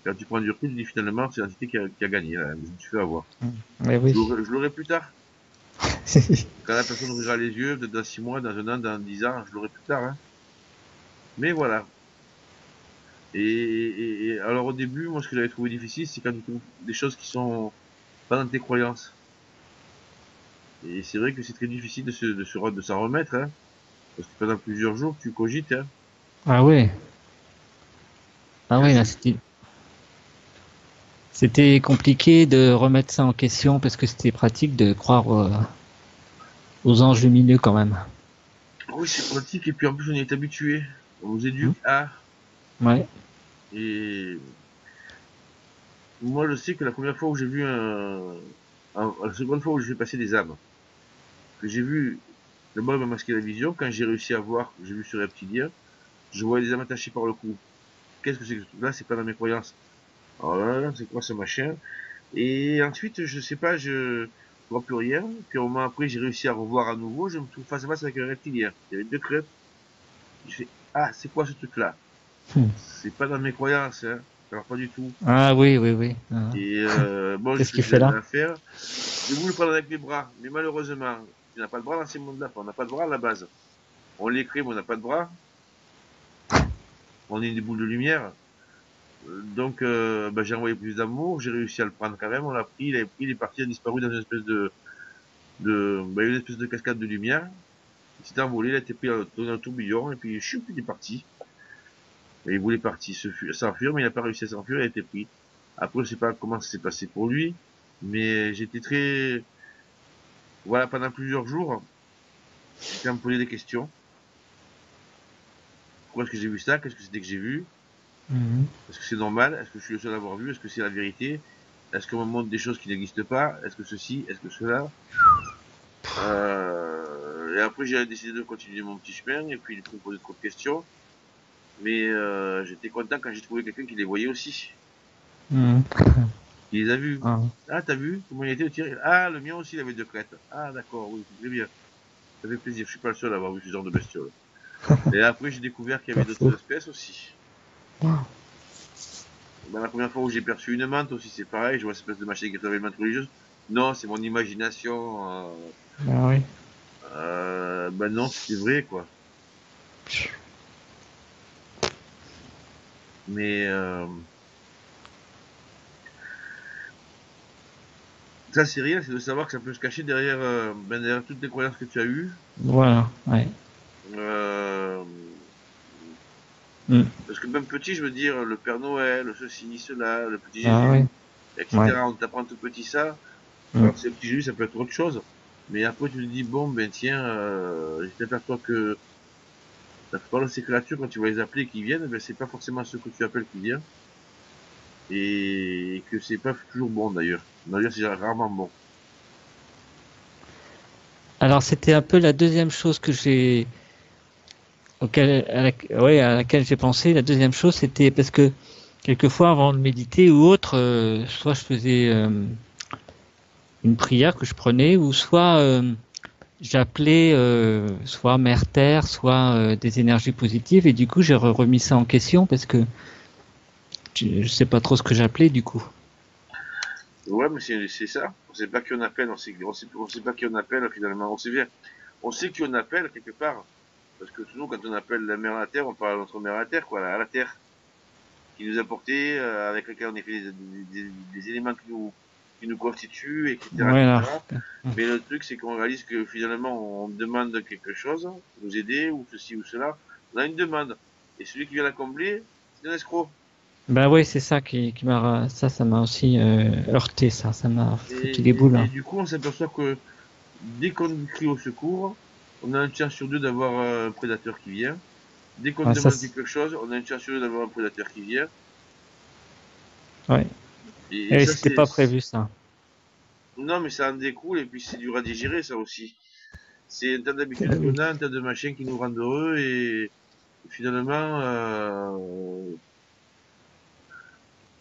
Quand tu prends du recul, tu dis finalement c'est l'entité qui a gagné. Là. Je me suis fait avoir. Mais oui. Je l'aurai plus tard. Quand la personne ouvrira les yeux, peut-être dans 6 mois, dans un an, dans 10 ans, je l'aurai plus tard. Hein. Mais voilà. Et alors au début, moi ce que j'avais trouvé difficile, c'est quand tu trouves des choses qui sont pas dans tes croyances. Et c'est vrai que c'est très difficile de s'en remettre. Hein. Parce que pendant plusieurs jours, tu cogites. Hein. Ah ouais. Ah Je ouais, là, sais. c'était compliqué de remettre ça en question parce que c'était pratique de croire aux anges lumineux quand même. Oui, c'est pratique. Et puis en plus, on est habitué. On nous Hmm. éduque à. Ouais. Et moi, je sais que la première fois où j'ai vu la seconde fois où j'ai passer des âmes, que j'ai vu Le bol m'a masqué la vision. Quand j'ai réussi à voir, j'ai vu sur Reptilia, je voyais des âmes attachées par le cou. Qu'est-ce que c'est que ce truc-là? C'est pas dans mes croyances. Alors là, c'est quoi ce machin? Et ensuite, je sais pas, je vois plus rien. Puis un moment après, j'ai réussi à revoir à nouveau. Je me trouve face à face avec un reptilien. Il y avait deux crêpes. Je fais, ah, c'est quoi ce truc-là? Hmm. C'est pas dans mes croyances, hein. Alors pas du tout. Ah oui, oui, oui. Et bon, je Qu'est-ce fais qu'il fait là? l'affaire. Je voulais le prendre avec mes bras, mais malheureusement, tu n'as pas de bras dans ces mondes-là. On n'a pas de bras à la base. On l'écrit, mais on n'a pas de bras. On est des boules de lumière. Donc, bah, j'ai envoyé plus d'amour. J'ai réussi à le prendre quand même. On l'a pris. Il est pris. Il est parti. Il a disparu dans une espèce bah, une espèce de cascade de lumière. Il s'est envolé. Il a été pris dans un tourbillon. Et puis, choup, il est parti. Et il voulait partir, s'enfuir, mais il n'a pas réussi à s'enfuir. Il a été pris. Après, je sais pas comment ça s'est passé pour lui. Mais j'étais très, voilà, pendant plusieurs jours, j'étais à me poser des questions. Pourquoi est-ce que j'ai vu ça? Qu'est-ce que c'était que j'ai vu? Mhm. Est-ce que c'est normal? Est-ce que je suis le seul à avoir vu? Est-ce que c'est la vérité? Est-ce qu'on me montre des choses qui n'existent pas? Est-ce que ceci? Est-ce que cela? Et après, j'ai décidé de continuer mon petit chemin et puis de me poser trop de questions. Mais j'étais content quand j'ai trouvé quelqu'un qui les voyait aussi. Mhm. Qui les a vus. Ah. Ah, t'as vu comment il était au tir? Ah, le mien aussi, il avait deux crêtes. Ah, d'accord, oui, c'est très bien. Ça fait plaisir. Je suis pas le seul à avoir vu ce genre de bestiole. Et après, j'ai découvert qu'il y Pas avait faux. d'autres espèces aussi. Ben, la première fois où j'ai perçu une menthe aussi, c'est pareil. Je vois cette espèce de machine qui s'appelle menthe religieuse. Non, c'est mon imagination. Ah oui. Ben non, c'était vrai, quoi. Mais ça, c'est rien, c'est de savoir que ça peut se cacher derrière, ben, derrière toutes les croyances que tu as eues. Voilà, ouais. Euh, Mm. parce que même petit, je veux dire, le Père Noël, ceci, cela, le petit Ah oui, Jésus, ouais. etc. On t'apprend tout petit ça. Mm. Alors, c'est le petit Jésus, ça peut être autre chose. Mais après, tu te dis, bon, ben tiens, j'étais à toi que la plupart de ces créatures, quand tu vas les appeler qui viennent, ben, c'est pas forcément ceux que tu appelles qui viennent. Et que c'est pas toujours bon, d'ailleurs. D'ailleurs, c'est rarement bon. Alors c'était un peu la deuxième chose que j'ai ouais, à laquelle j'ai pensé. La deuxième chose, c'était parce que quelquefois, avant de méditer ou autre, soit je faisais une prière que je prenais, ou soit j'appelais soit Mère Terre, soit des énergies positives, et du coup, j'ai remis ça en question parce que je sais pas trop ce que j'appelais du coup. Ouais, mais c'est ça. On sait pas qui on appelle, on sait pas qui on appelle, finalement. On sait bien. On sait qui on appelle, quelque part. Parce que nous, quand on appelle la mère la terre, on parle de notre mère la terre, quoi, la terre. Qui nous a porté, avec lequel on a fait des éléments qui nous constituent, etc., Voilà. etc. Mais le truc, c'est qu'on réalise que finalement, on demande quelque chose, nous aider, ou ceci ou cela. On a une demande. Et celui qui vient la combler, c'est un escroc. Ben oui, c'est ça qui m'a, ça m'a aussi heurté, ça m'a foutu des boules, Et hein. du coup, on s'aperçoit que dès qu'on crie au secours, on a une chance sur deux d'avoir un prédateur qui vient. Dès qu'on Ah, ça, demande quelque chose, on a une chance sur deux d'avoir un prédateur qui vient. ouais. Et Et ça, c'était pas prévu ça. non, mais ça en découle, et puis c'est dur à digérer, ça aussi. C'est un tas Eh d'habitudes ben oui. qu'on a, un tas de machins qui nous rendent heureux, et finalement,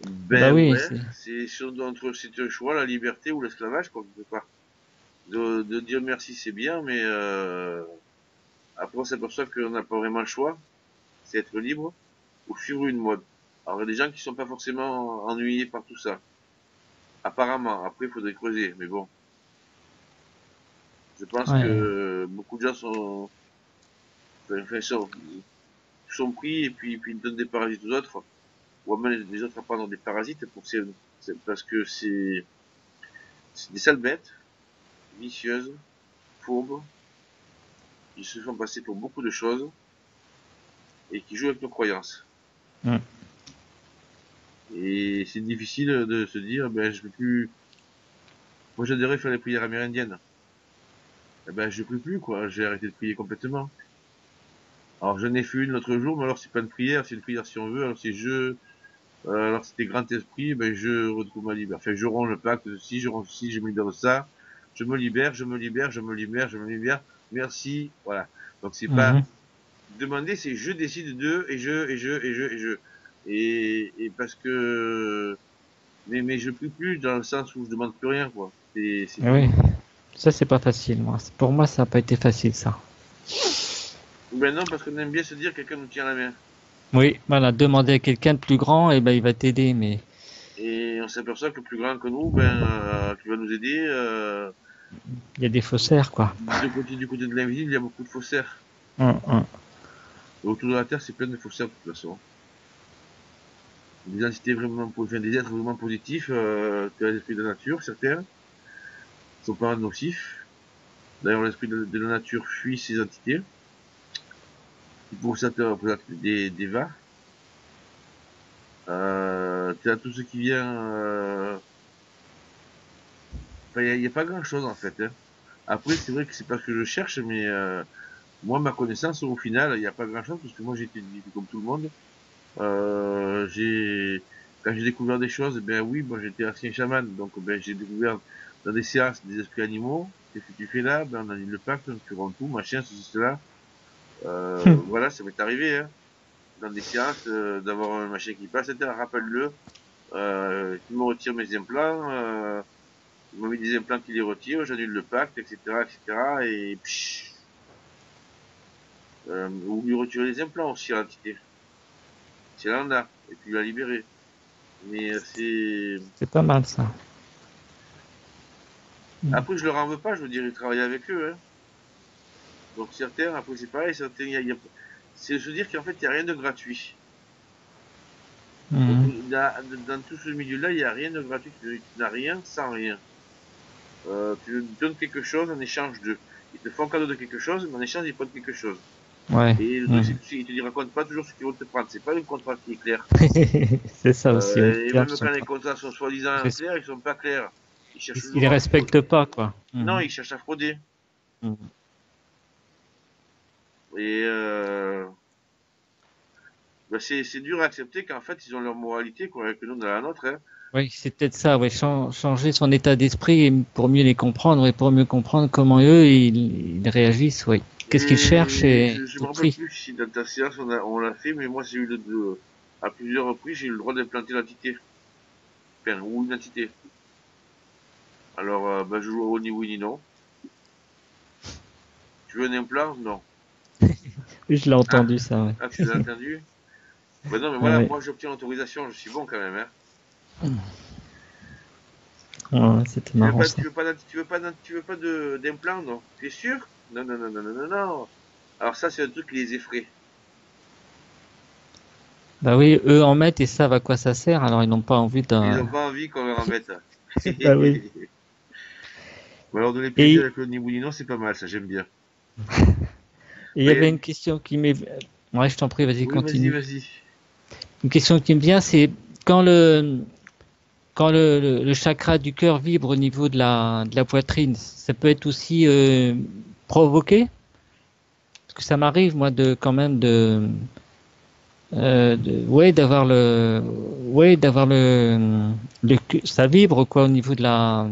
Bah ben oui, ouais, c'est un choix, la liberté ou l'esclavage, quoi, quelque part. De dire merci, c'est bien, mais après, on s'aperçoit qu'on n'a pas vraiment le choix, c'est être libre, ou suivre une mode. Alors, il y a des gens qui sont pas forcément ennuyés par tout ça. Apparemment, après, il faudrait creuser, mais bon. Je pense Ouais. que beaucoup de gens enfin, sont pris et puis ils donnent des parasites aux autres, ou même les autres apprennent des parasites parce que c'est des sales bêtes, vicieuses, fourbes, qui se font passer pour beaucoup de choses et qui jouent avec nos croyances. Mm. Et c'est difficile de se dire, ben je peux plus. Moi j'adorais faire les prières amérindiennes. Eh ben je peux plus quoi, j'ai arrêté de prier complètement. Alors j'en ai fait une l'autre jour, mais alors c'est pas une prière, c'est une prière si on veut. Alors c'est alors c'était grand esprit, ben je retrouve ma liberté. Enfin je romps le pacte de si, je romps ceci, je me libère de ça, je me libère, je me libère, je me libère, je me libère. merci, voilà. Donc c'est pas Mhm. demander, c'est je décide de, et je. Et parce que, mais je peux plus dans le sens où je demande plus rien, quoi. C'est Oui, fini. ça c'est pas facile, moi. Pour moi, ça n'a pas été facile, ça. Ben non, parce qu'on aime bien se dire quelqu'un nous tient la main. Oui, voilà, demander à quelqu'un de plus grand, et ben il va t'aider, mais Et on s'aperçoit que plus grand que nous, ben, qui va nous aider, il y a des faussaires, quoi. du côté de l'invisible, il y a beaucoup de faussaires. Hum. Et autour de la Terre, c'est plein de faussaires de toute façon. Des entités vraiment, enfin, des êtres vraiment positifs, tu as l'esprit de la nature, certains, sont pas nocifs. D'ailleurs, l'esprit de la nature fuit ces entités, qui pour certains représentent des vas. Tu as tout ce qui vient, enfin, y a pas grand chose en fait, hein. Après, c'est vrai que c'est pas ce que je cherche, mais moi, ma connaissance, au final, il n'y a pas grand chose, parce que moi, j'ai été éduqué comme tout le monde. Quand j'ai découvert des choses, ben oui, moi j'étais ancien chaman, donc ben j'ai découvert dans des séances des esprits animaux. Qu'est-ce que tu fais là? Ben on a dit le pacte, tu rends tout, machin, ceci, cela. Voilà, ça m'est arrivé, hein, dans des séances, d'avoir un machin qui passe, etc. Rappelle-le, qui me retire mes implants, il m'a mis des implants qui les retirent, j'annule le pacte, etc., etc. Et psh, ou lui retirer les implants aussi à l'entité. C'est là on a, et puis la libérer. Mais c'est C'est pas mal, ça. Hum. après, je leur en veux pas, je veux dire, ils travaillent avec eux, hein. Donc certains, après c'est pareil, certains, c'est se dire qu'en fait, il n'y a rien de gratuit. Donc Mhm. dans tout ce milieu-là, il n'y a rien de gratuit, tu n'as rien sans rien. Tu donnes quelque chose en échange de. Ils te font cadeau de quelque chose, mais en échange, ils prennent quelque chose. Ouais. Et le truc, c'est Mhm. qu'ils te racontent pas toujours ce qu'ils vont te prendre. C'est pas un contrat qui est clair. C'est ça aussi, oui. Les Et termes même sont quand les pas. contrats sont soi-disant res- clairs, ils sont pas clairs. Ils cherchent Ils les toujours à frauder. respectent pas, quoi. Non, Mhm. ils cherchent à frauder. Mhm. Et bah c'est dur à accepter qu'en fait, ils ont leur moralité, quoi, que nous, on a la nôtre, hein. Oui, c'est peut-être ça, ouais, changer son état d'esprit pour mieux les comprendre et pour mieux comprendre comment eux ils réagissent, oui. Qu'est-ce qu'ils cherchent Et et je me au rappelle prix. plus si dans ta séance on l'a fait, mais moi j'ai eu à plusieurs reprises, j'ai eu le droit d'implanter l'entité. Enfin, ou une entité. Alors, bah, je joue au ni oui ni non. Tu veux un implant? Non. Oui, je l'ai Ah, entendu ça, ouais. ah, tu l'as entendu? Bah non, mais Ah, voilà, ouais. moi j'obtiens l'autorisation, je suis bon quand même, hein. Ah, ouais, c'était marrant ça. Tu veux pas d'implant, non? Tu es sûr? Non, non, non, non, non, non, non. Alors ça, c'est un truc qui les effraie. Bah oui, eux en mettent et savent à quoi ça sert, alors ils n'ont pas envie Ils d'un. ont pas envie qu'on leur en mette. Bah oui. Ou alors donner plaisir Et avec le ni oui ni non, c'est pas mal, ça j'aime bien. et il y Bah, avait une question qui m'est. Ouais, je t'en prie, vas-y, oui, vas-y, continue. vas-y. Une question qui me vient, c'est quand le chakra du cœur vibre au niveau de la poitrine, ça peut être aussi provoqué? Parce que ça m'arrive, moi, de quand même ouais, ça vibre quoi au niveau de la,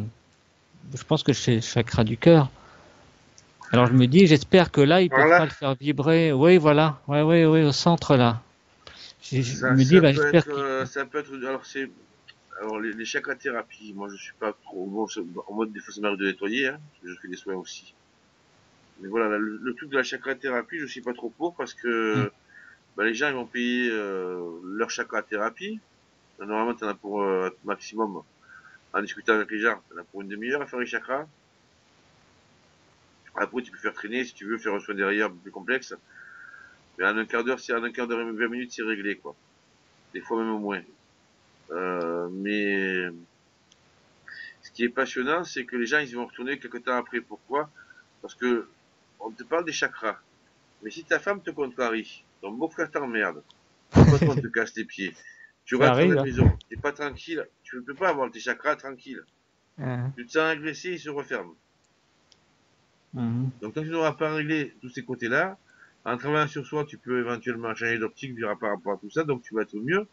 je pense que c'est le chakra du cœur. Alors je me dis, j'espère que là, ils Alors peuvent pas là, le faire vibrer. Oui, voilà, ouais, au centre là. Je me dis, bah, j'espère qu'ils. ça peut être, alors les chakrathérapies, moi je suis pas trop, bon, en mode des fois ça m'arrive de nettoyer, hein, parce que je fais des soins aussi. Mais voilà, le truc de la chakrathérapie, je suis pas trop pour parce Hmm. que, bah, les gens ils vont payer, leur chakrathérapie. Normalement, t'en as pour, maximum, en discutant avec les gens, t'en as pour une demi-heure à faire les chakras. Après, tu peux faire traîner si tu veux faire un soin derrière plus complexe. Mais en un quart d'heure, en un quart d'heure et 20 minutes, c'est réglé, quoi. Des fois même au moins. Mais ce qui est passionnant, c'est que les gens, ils vont retourner quelques temps après. Pourquoi? Parce que on te parle des chakras. Mais si ta femme te contrarie, ton beau-frère t'emmerde, ton patron te casse les pieds, tu Ça rentres à la arrive, hein. maison, t'es pas tranquille, tu ne peux pas avoir tes chakras tranquilles. Ah, Tu te sens agressé, ils se referment. mhm. Donc tant que tu n'auras pas réglé tous ces côtés-là, en travaillant sur soi, tu peux éventuellement changer d'optique par rapport à tout ça, donc tu vas être mieux.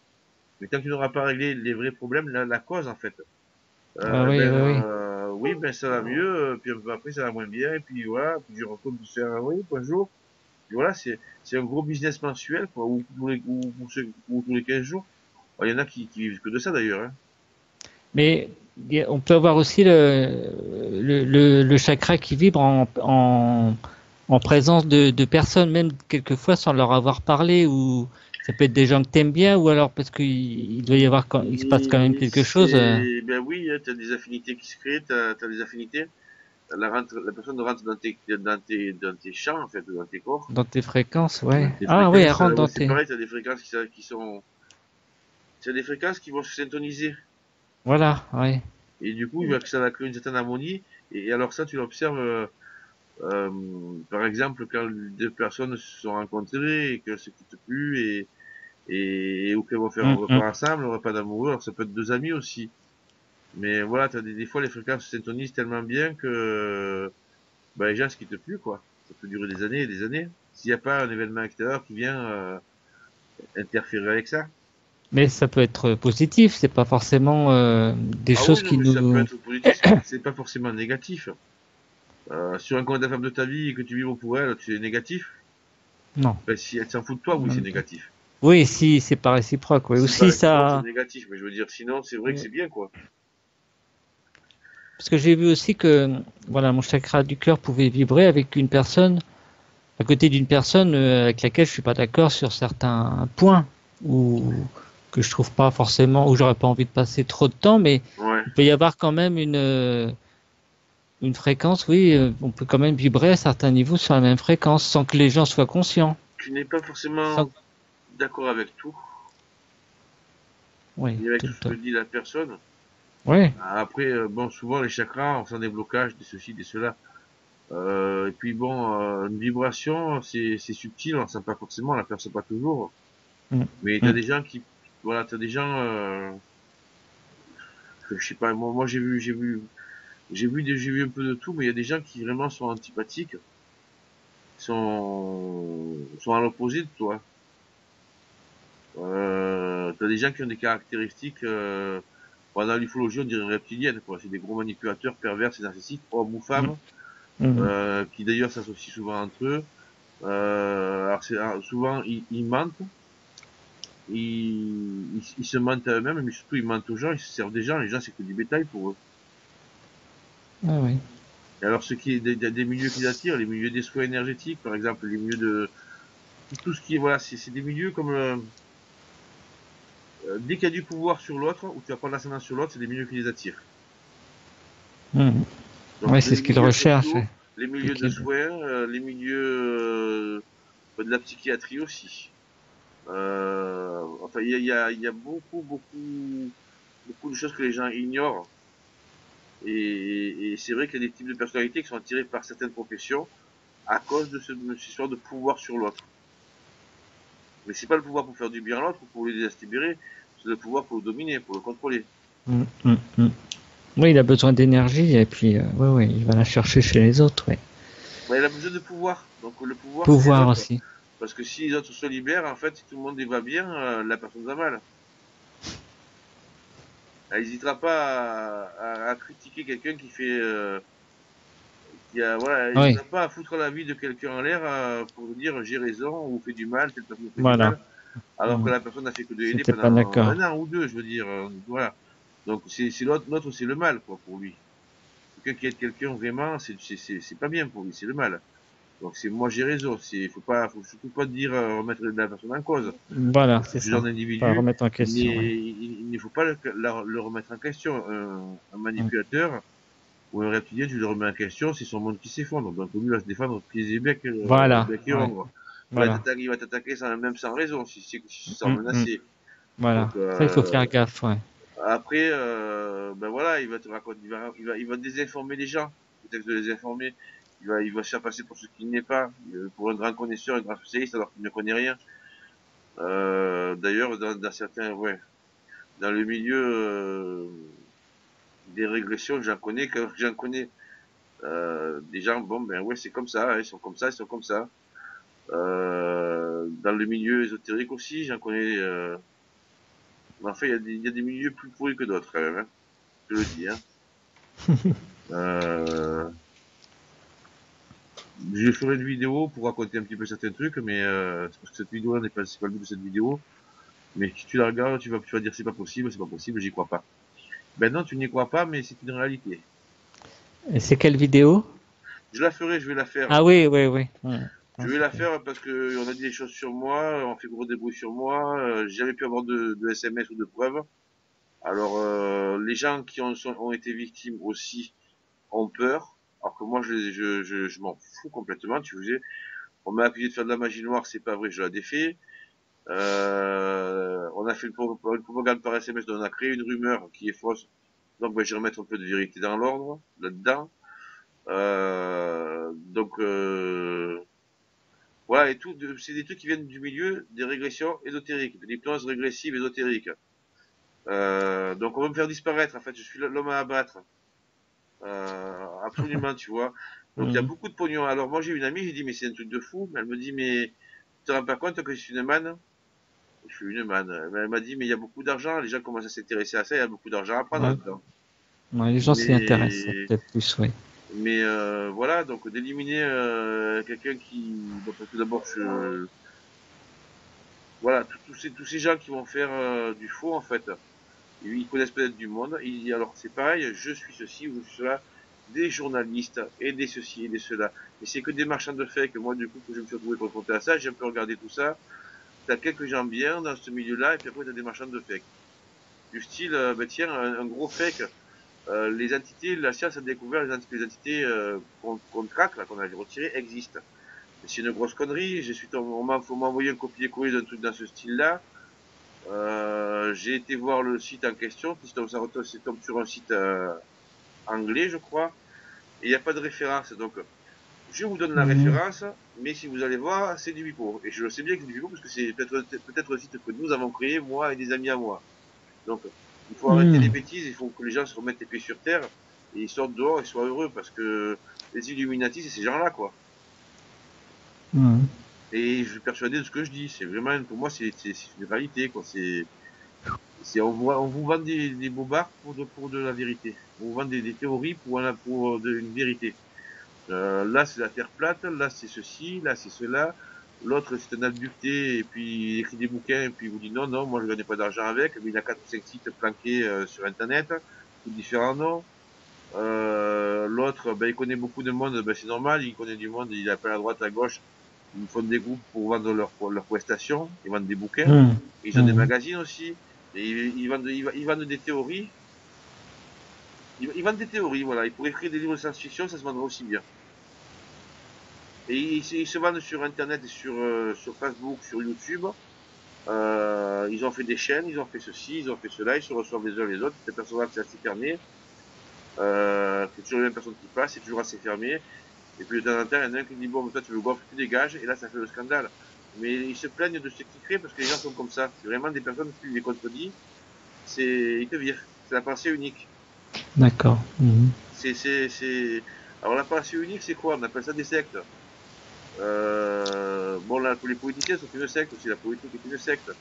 Mais tant que tu n'auras pas réglé les vrais problèmes, la cause en fait, Ah oui, oui, oui. oui, ben ça va mieux, puis un peu après ça va moins bien, et puis voilà, puis je retourne de faire un oui, bonjour. Puis voilà, c'est un gros business mensuel, quoi, ou tous les 15 jours. Il y en a qui vivent que de ça d'ailleurs, hein. Mais on peut avoir aussi le chakra qui vibre en présence de personnes, même quelquefois sans leur avoir parlé, ou ça peut être des gens que t'aimes bien, ou alors parce qu'il doit y avoir il se passe quand même Et quelque chose ben oui, hein, t'as des affinités qui se créent, t'as des affinités. La personne rentre dans tes champs, en fait, dans tes corps, dans tes fréquences, dans ouais. tes Ah oui, elle fréquences. rentre Ouais, dans c'est tes... pareil, t'as des fréquences qui sont, t'as des fréquences qui vont se syntoniser. Voilà, ouais. Et du coup, ça va créer une certaine harmonie. Et alors ça, tu l'observes, euh, par exemple, quand deux personnes se sont rencontrées et qu'elles se quittent plus et ou qu'elles vont faire un Hum, hum. repas ensemble, un repas d'amoureux. Alors ça peut être deux amis aussi. Mais voilà, t'as des fois les fréquences se syntonisent tellement bien que bah, les gens se quittent plus, quoi. Ça peut durer des années et des années. S'il n'y a pas un événement extérieur qui vient interférer avec ça. Mais ça peut être positif, c'est pas forcément des Ah choses oui, non, qui mais ça peut nous... être positif, c'est pas forcément négatif. Sur un compte de la femme de ta vie et que tu vivres pour elle, tu es négatif. Non. Ben, si elle s'en fout de toi, oui, c'est négatif. Oui, si c'est pas réciproque, oui. Si c'est pas Aussi réciproque, c'est ça... négatif. Mais je veux dire, sinon, c'est vrai que c'est bien, quoi. Parce que j'ai vu aussi que voilà, mon chakra du cœur pouvait vibrer avec une personne, à côté d'une personne avec laquelle je suis pas d'accord sur certains points, ou que je trouve pas forcément, où j'aurais pas envie de passer trop de temps, mais Ouais. il peut y avoir quand même une fréquence, oui, on peut quand même vibrer à certains niveaux sur la même fréquence sans que les gens soient conscients. Tu n'es pas forcément Sans... d'accord avec tout, Oui, ni avec tout tout le ce que temps. dit la personne. Oui. Après, bon, souvent, les chakras, on sent des blocages, des ceci, des cela. Et puis bon, une vibration, c'est subtil, on sent pas forcément, on la perçoit pas toujours. Mm, Mais t'as mm. des gens qui, voilà, t'as des gens, que je sais pas, moi j'ai vu un peu de tout, mais il y a des gens qui vraiment sont antipathiques, sont à l'opposé de toi. T'as des gens qui ont des caractéristiques, dans l'ufologie on dirait reptiliennes, quoi. C'est des gros manipulateurs pervers et narcissiques, hommes ou Mm, femmes, mm. qui d'ailleurs s'associent souvent entre eux. Alors souvent ils mentent, ils se mentent à eux-mêmes, mais surtout ils mentent aux gens, ils se servent des gens, les gens c'est que du bétail pour eux. Ah oui. Et alors ce qui est des milieux qui les attirent, les milieux des soins énergétiques, par exemple, les milieux de tout ce qui est, voilà, c'est des milieux comme dès qu'il y a du pouvoir sur l'autre, ou tu vas prendre l'ascendant sur l'autre, c'est des milieux qui les attirent. Mm. Donc Oui, c'est les ce qu'ils milieux recherchent. sociaux, Ouais. les Et milieux de qu'ils- soins, les milieux de la psychiatrie aussi. Enfin, il y a beaucoup de choses que les gens ignorent. Et c'est vrai qu'il y a des types de personnalités qui sont attirés par certaines professions à cause de cette histoire de pouvoir sur l'autre. Mais c'est pas le pouvoir pour faire du bien à l'autre ou pour l'aider à se libérer, c'est le pouvoir pour le dominer, pour le contrôler. Mm, mm, mm. Oui, il a besoin d'énergie et puis ouais, ouais, il va la chercher chez les autres. Ouais. Ben, il a besoin de pouvoir. Donc le pouvoir, c'est les Pouvoir autres. aussi. Parce que si les autres se libèrent, en fait, si tout le monde y va bien, la personne va mal. Elle n'hésitera pas à critiquer quelqu'un qui fait, voilà, elle Oui, n'hésitera pas à foutre la vie de quelqu'un en l'air pour dire j'ai raison ou fait du mal, telle personne fait du voilà. mal, alors que Mm. la personne n'a fait que de Si aider t'es pas pendant d'accord. un an ou deux, je veux dire, voilà. Donc c'est l'autre, c'est le mal, quoi, pour lui. Quelqu'un qui aide quelqu'un vraiment, c'est pas bien pour lui, c'est le mal. Donc c'est moi j'ai raison, faut surtout pas dire remettre la personne en cause. Voilà, Parce que c'est ce genre ça. Pas d'individu, remettre en question. Ouais. il ne faut pas le remettre en question. Un Mm. manipulateur ou un reptilien, tu le remets en question, c'est son monde qui s'effondre. Donc lui va se défendre pieds et Voilà. bec et Ouais. ongles. Voilà. Il va t'attaquer même sans raison, si tu sens Mm, mm. menacé. Voilà. Donc Ça, il faut faire gaffe. Ouais. après, ben voilà, il va te raconter, il va désinformer les gens, peut-être de les informer. Il va se faire passer pour ce qu'il n'est pas, pour un grand connaisseur, un grand spécialiste, alors qu'il ne connaît rien. D'ailleurs, dans certains, ouais, dans le milieu des régressions, j'en connais des gens, bon, ben ouais, c'est comme ça, hein, ils sont comme ça, ils sont comme ça. Dans le milieu ésotérique aussi, j'en connais. Mais enfin, il y a des milieux plus pourris que d'autres, quand même, hein, je le dis. Hein. Je ferai une vidéo pour raconter un petit peu certains trucs, mais c'est parce que cette vidéo-là c'est pas le but de cette vidéo. Mais si tu la regardes, tu vas dire c'est pas possible, j'y crois pas. Ben non, tu n'y crois pas, mais c'est une réalité. Et c'est quelle vidéo? Je la ferai, je vais la faire. Ah oui, oui, oui. Ouais. Je vais la faire parce que on a dit des choses sur moi, on fait gros des bruits sur moi. J'ai jamais pu avoir de SMS ou de preuves. Alors les gens qui ont été victimes aussi ont peur. Alors que moi je m'en fous complètement. Tu sais, on m'a accusé de faire de la magie noire, c'est pas vrai, je la défais. On a fait une propagande par SMS, on a créé une rumeur qui est fausse. Donc ben, je vais remettre un peu de vérité dans l'ordre là-dedans. Donc voilà, et tout, c'est des trucs qui viennent du milieu des régressions ésotériques, de l'hypnose régressive ésotérique. Donc on va me faire disparaître, en fait, je suis l'homme à abattre. Absolument, tu vois. Donc il y a Mhm. beaucoup de pognon. Alors moi j'ai une amie, j'ai dit mais c'est un truc de fou. Elle me dit mais tu te rends pas compte que je suis une manne? Je suis une manne. Elle m'a dit mais il y a beaucoup d'argent, les gens commencent à s'intéresser à ça, il y a beaucoup d'argent à prendre Ouais. là-dedans. Ouais, les gens s'y intéressent, Mais peut-être plus, oui. voilà, donc d'éliminer quelqu'un qui, bon, parce que d'abord voilà, tous ces gens qui vont faire du faux en fait, ils connaissent peut-être du monde. Alors c'est pareil, je suis ceci ou je suis cela, des journalistes et des ceci et des cela. Mais c'est que des marchands de fake. Moi du coup que je me suis retrouvé confronté à ça, j'ai un peu regardé tout ça. T'as quelques gens bien dans ce milieu-là et puis après t'as des marchands de fake. Du style, ben tiens, un gros fake. Les entités, la science a découvert les entités qu'on traque, là, qu'on a retirées, existent. C'est une grosse connerie. On m'a envoyé un copier-coller d'un truc dans ce style-là. J'ai été voir le site en question, qui tombe sur un site anglais, je crois, et il n'y a pas de référence. Donc, je vous donne la Mhm. référence, mais si vous allez voir, c'est du bipo. Et je le sais bien que c'est du bipo parce que c'est peut-être un site que nous avons créé, moi et des amis à moi. Donc, il faut arrêter les Mhm. bêtises, il faut que les gens se remettent les pieds sur terre et ils sortent dehors et soient heureux parce que les Illuminati, c'est ces gens-là, quoi. Mhm. Et je suis persuadé de ce que je dis. C'est vraiment, pour moi, c'est une réalité, quoi. On vous vend des bobards pour de la vérité. On vous vend des théories pour une vérité. Là, c'est la Terre plate, là, c'est ceci, là, c'est cela. L'autre, c'est un abducté, et puis il écrit des bouquins, et puis il vous dit non, non, moi je gagne pas d'argent avec, mais il a 4 ou 5 sites planqués sur Internet, tous différents noms. L'autre, ben, il connaît beaucoup de monde, ben, c'est normal, il connaît du monde, il appelle à droite, à gauche, ils font des groupes pour vendre leurs prestations, ils vendent des bouquins, Mhm. ils ont des Mhm. magazines aussi, et ils vendent des théories, ils vendent des théories, voilà, ils pourraient écrire des livres de science-fiction, ça se vendrait aussi bien. Et ils se vendent sur Internet et sur Facebook, sur YouTube. Ils ont fait des chaînes, ils ont fait ceci, ils ont fait cela, ils se reçoivent les uns les autres. C'est un personnage c'est assez fermé. C'est toujours les mêmes personnes qui passent, c'est toujours assez fermé. Et puis de temps en temps, il y en a un qui dit bon, mais toi tu veux gonfler, tu dégages, et là ça fait le scandale. Mais ils se plaignent de ce qu'ils créent parce que les gens sont comme ça. C'est vraiment des personnes qui les contredisent. Ils te virent. C'est la pensée unique. D'accord. Mhm. Alors la pensée unique, c'est quoi? On appelle ça des sectes. Bon, là, tous les politiciens sont une secte aussi, la politique est une secte.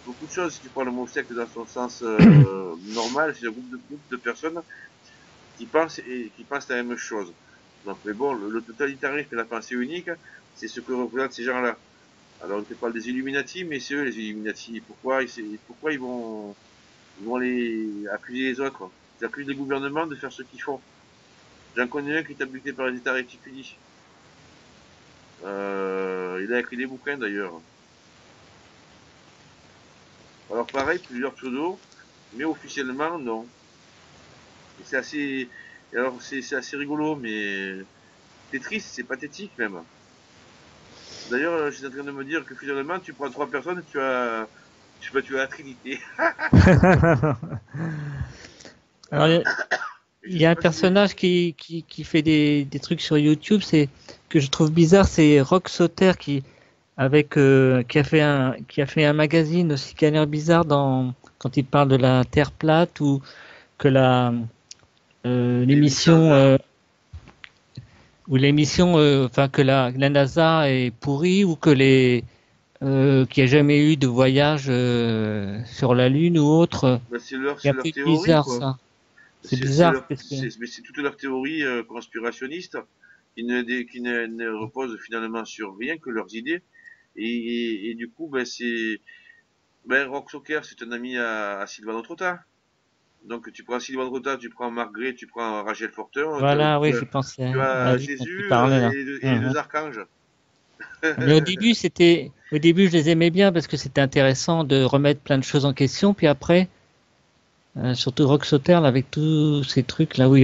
Beaucoup de choses, si tu prends le mot secte dans son sens normal, c'est un groupe de personnes qui pensent la même chose. Donc, mais bon, le totalitarisme et la pensée unique, c'est ce que représentent ces gens-là. Alors, on te parle des Illuminati, mais c'est eux les Illuminati. Pourquoi ils vont les accuser les autres? Ils accusent les gouvernements de faire ce qu'ils font. J'en connais un qui est buté par les États réticulis. Il a écrit des bouquins d'ailleurs. Alors pareil, plusieurs pseudos, mais officiellement, non. Et c'est assez, c'est assez rigolo, mais c'est triste, c'est pathétique même. D'ailleurs, je suis en train de me dire que finalement, tu prends 3 personnes, tu as la Trinité. Alors, Et il je y a sais un pas si, personnage qui fait des trucs sur YouTube, c'est que je trouve bizarre, c'est Rock Sauter qui a fait un magazine aussi qui a l'air bizarre quand il parle de la Terre plate ou que les 800 ans. l'émission, enfin que la NASA est pourrie ou que qu'il n'y a jamais eu de voyage sur la Lune ou autre. Ben, C'est un c'est leur peu théorie, bizarre quoi. ça. C'est bizarre. Mais c'est toute leur théorie conspirationniste qui ne repose finalement sur rien que leurs idées. Et du coup, Rock Soccer, c'est un ami à Sylvain Trotta. Donc tu prends Sylvain Trotta, tu prends Marc tu prends Rachel Fortin, Voilà, oui, j'ai pensé tu à as lui quand tu Jésus parlais là. et les deux archanges. Mais au début, je les aimais bien parce que c'était intéressant de remettre plein de choses en question. Puis après, surtout Rock Sauter, là, avec tous ces trucs là où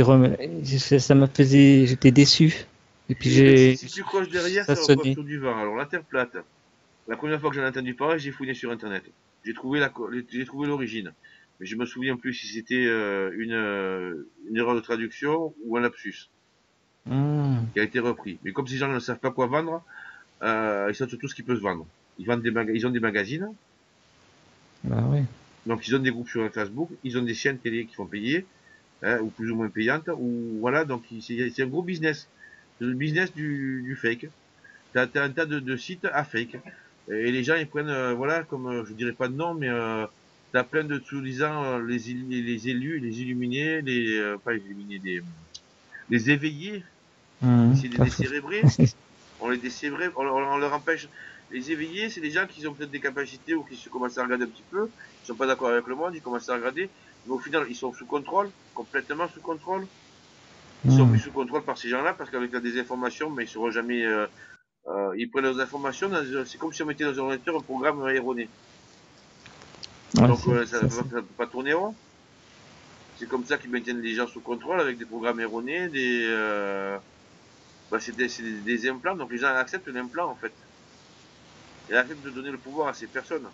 ça m'a faisait, j'étais déçu. Et puis Si tu croches derrière, ça ça repose sonnait. sur du vent. Alors la Terre plate, la première fois que j'en ai entendu parler, j'ai fouiné sur Internet. J'ai trouvé l'origine. Mais je me souviens plus si c'était une erreur de traduction ou un lapsus qui a été repris. Mais comme ces gens ne savent pas quoi vendre, ils savent surtout ce qui peut se vendre. Ils ont des magazines, Bah oui. donc ils ont des groupes sur Facebook, ils ont des chaînes télé qui font payer, ou plus ou moins payantes, ou voilà, donc c'est un gros business. C'est le business du fake. T'as un tas de sites à fake. Et les gens, ils prennent, voilà, comme, je dirais pas de nom, mais t'as plein de soi-disant les élus, les illuminés, pas les illuminés, les éveillés, essayer de les décérébrer. On les décévrait, on leur empêche. Les éveillés, c'est des gens qui ont peut-être des capacités ou qui se commencent à regarder un petit peu, ils sont pas d'accord avec le monde, ils commencent à regarder, mais au final, ils sont sous contrôle, complètement sous contrôle. Ils sont mis sous contrôle par ces gens-là parce qu'avec la désinformation, mais ils seront jamais, ils prennent leurs informations, c'est comme si on mettait dans un ordinateur un programme erroné. Ouais, Donc ça ne peut pas tourner rond. C'est comme ça qu'ils maintiennent les gens sous contrôle avec des programmes erronés, c'est des implants, donc les gens acceptent l'implant en fait. Ils acceptent de donner le pouvoir à ces personnes.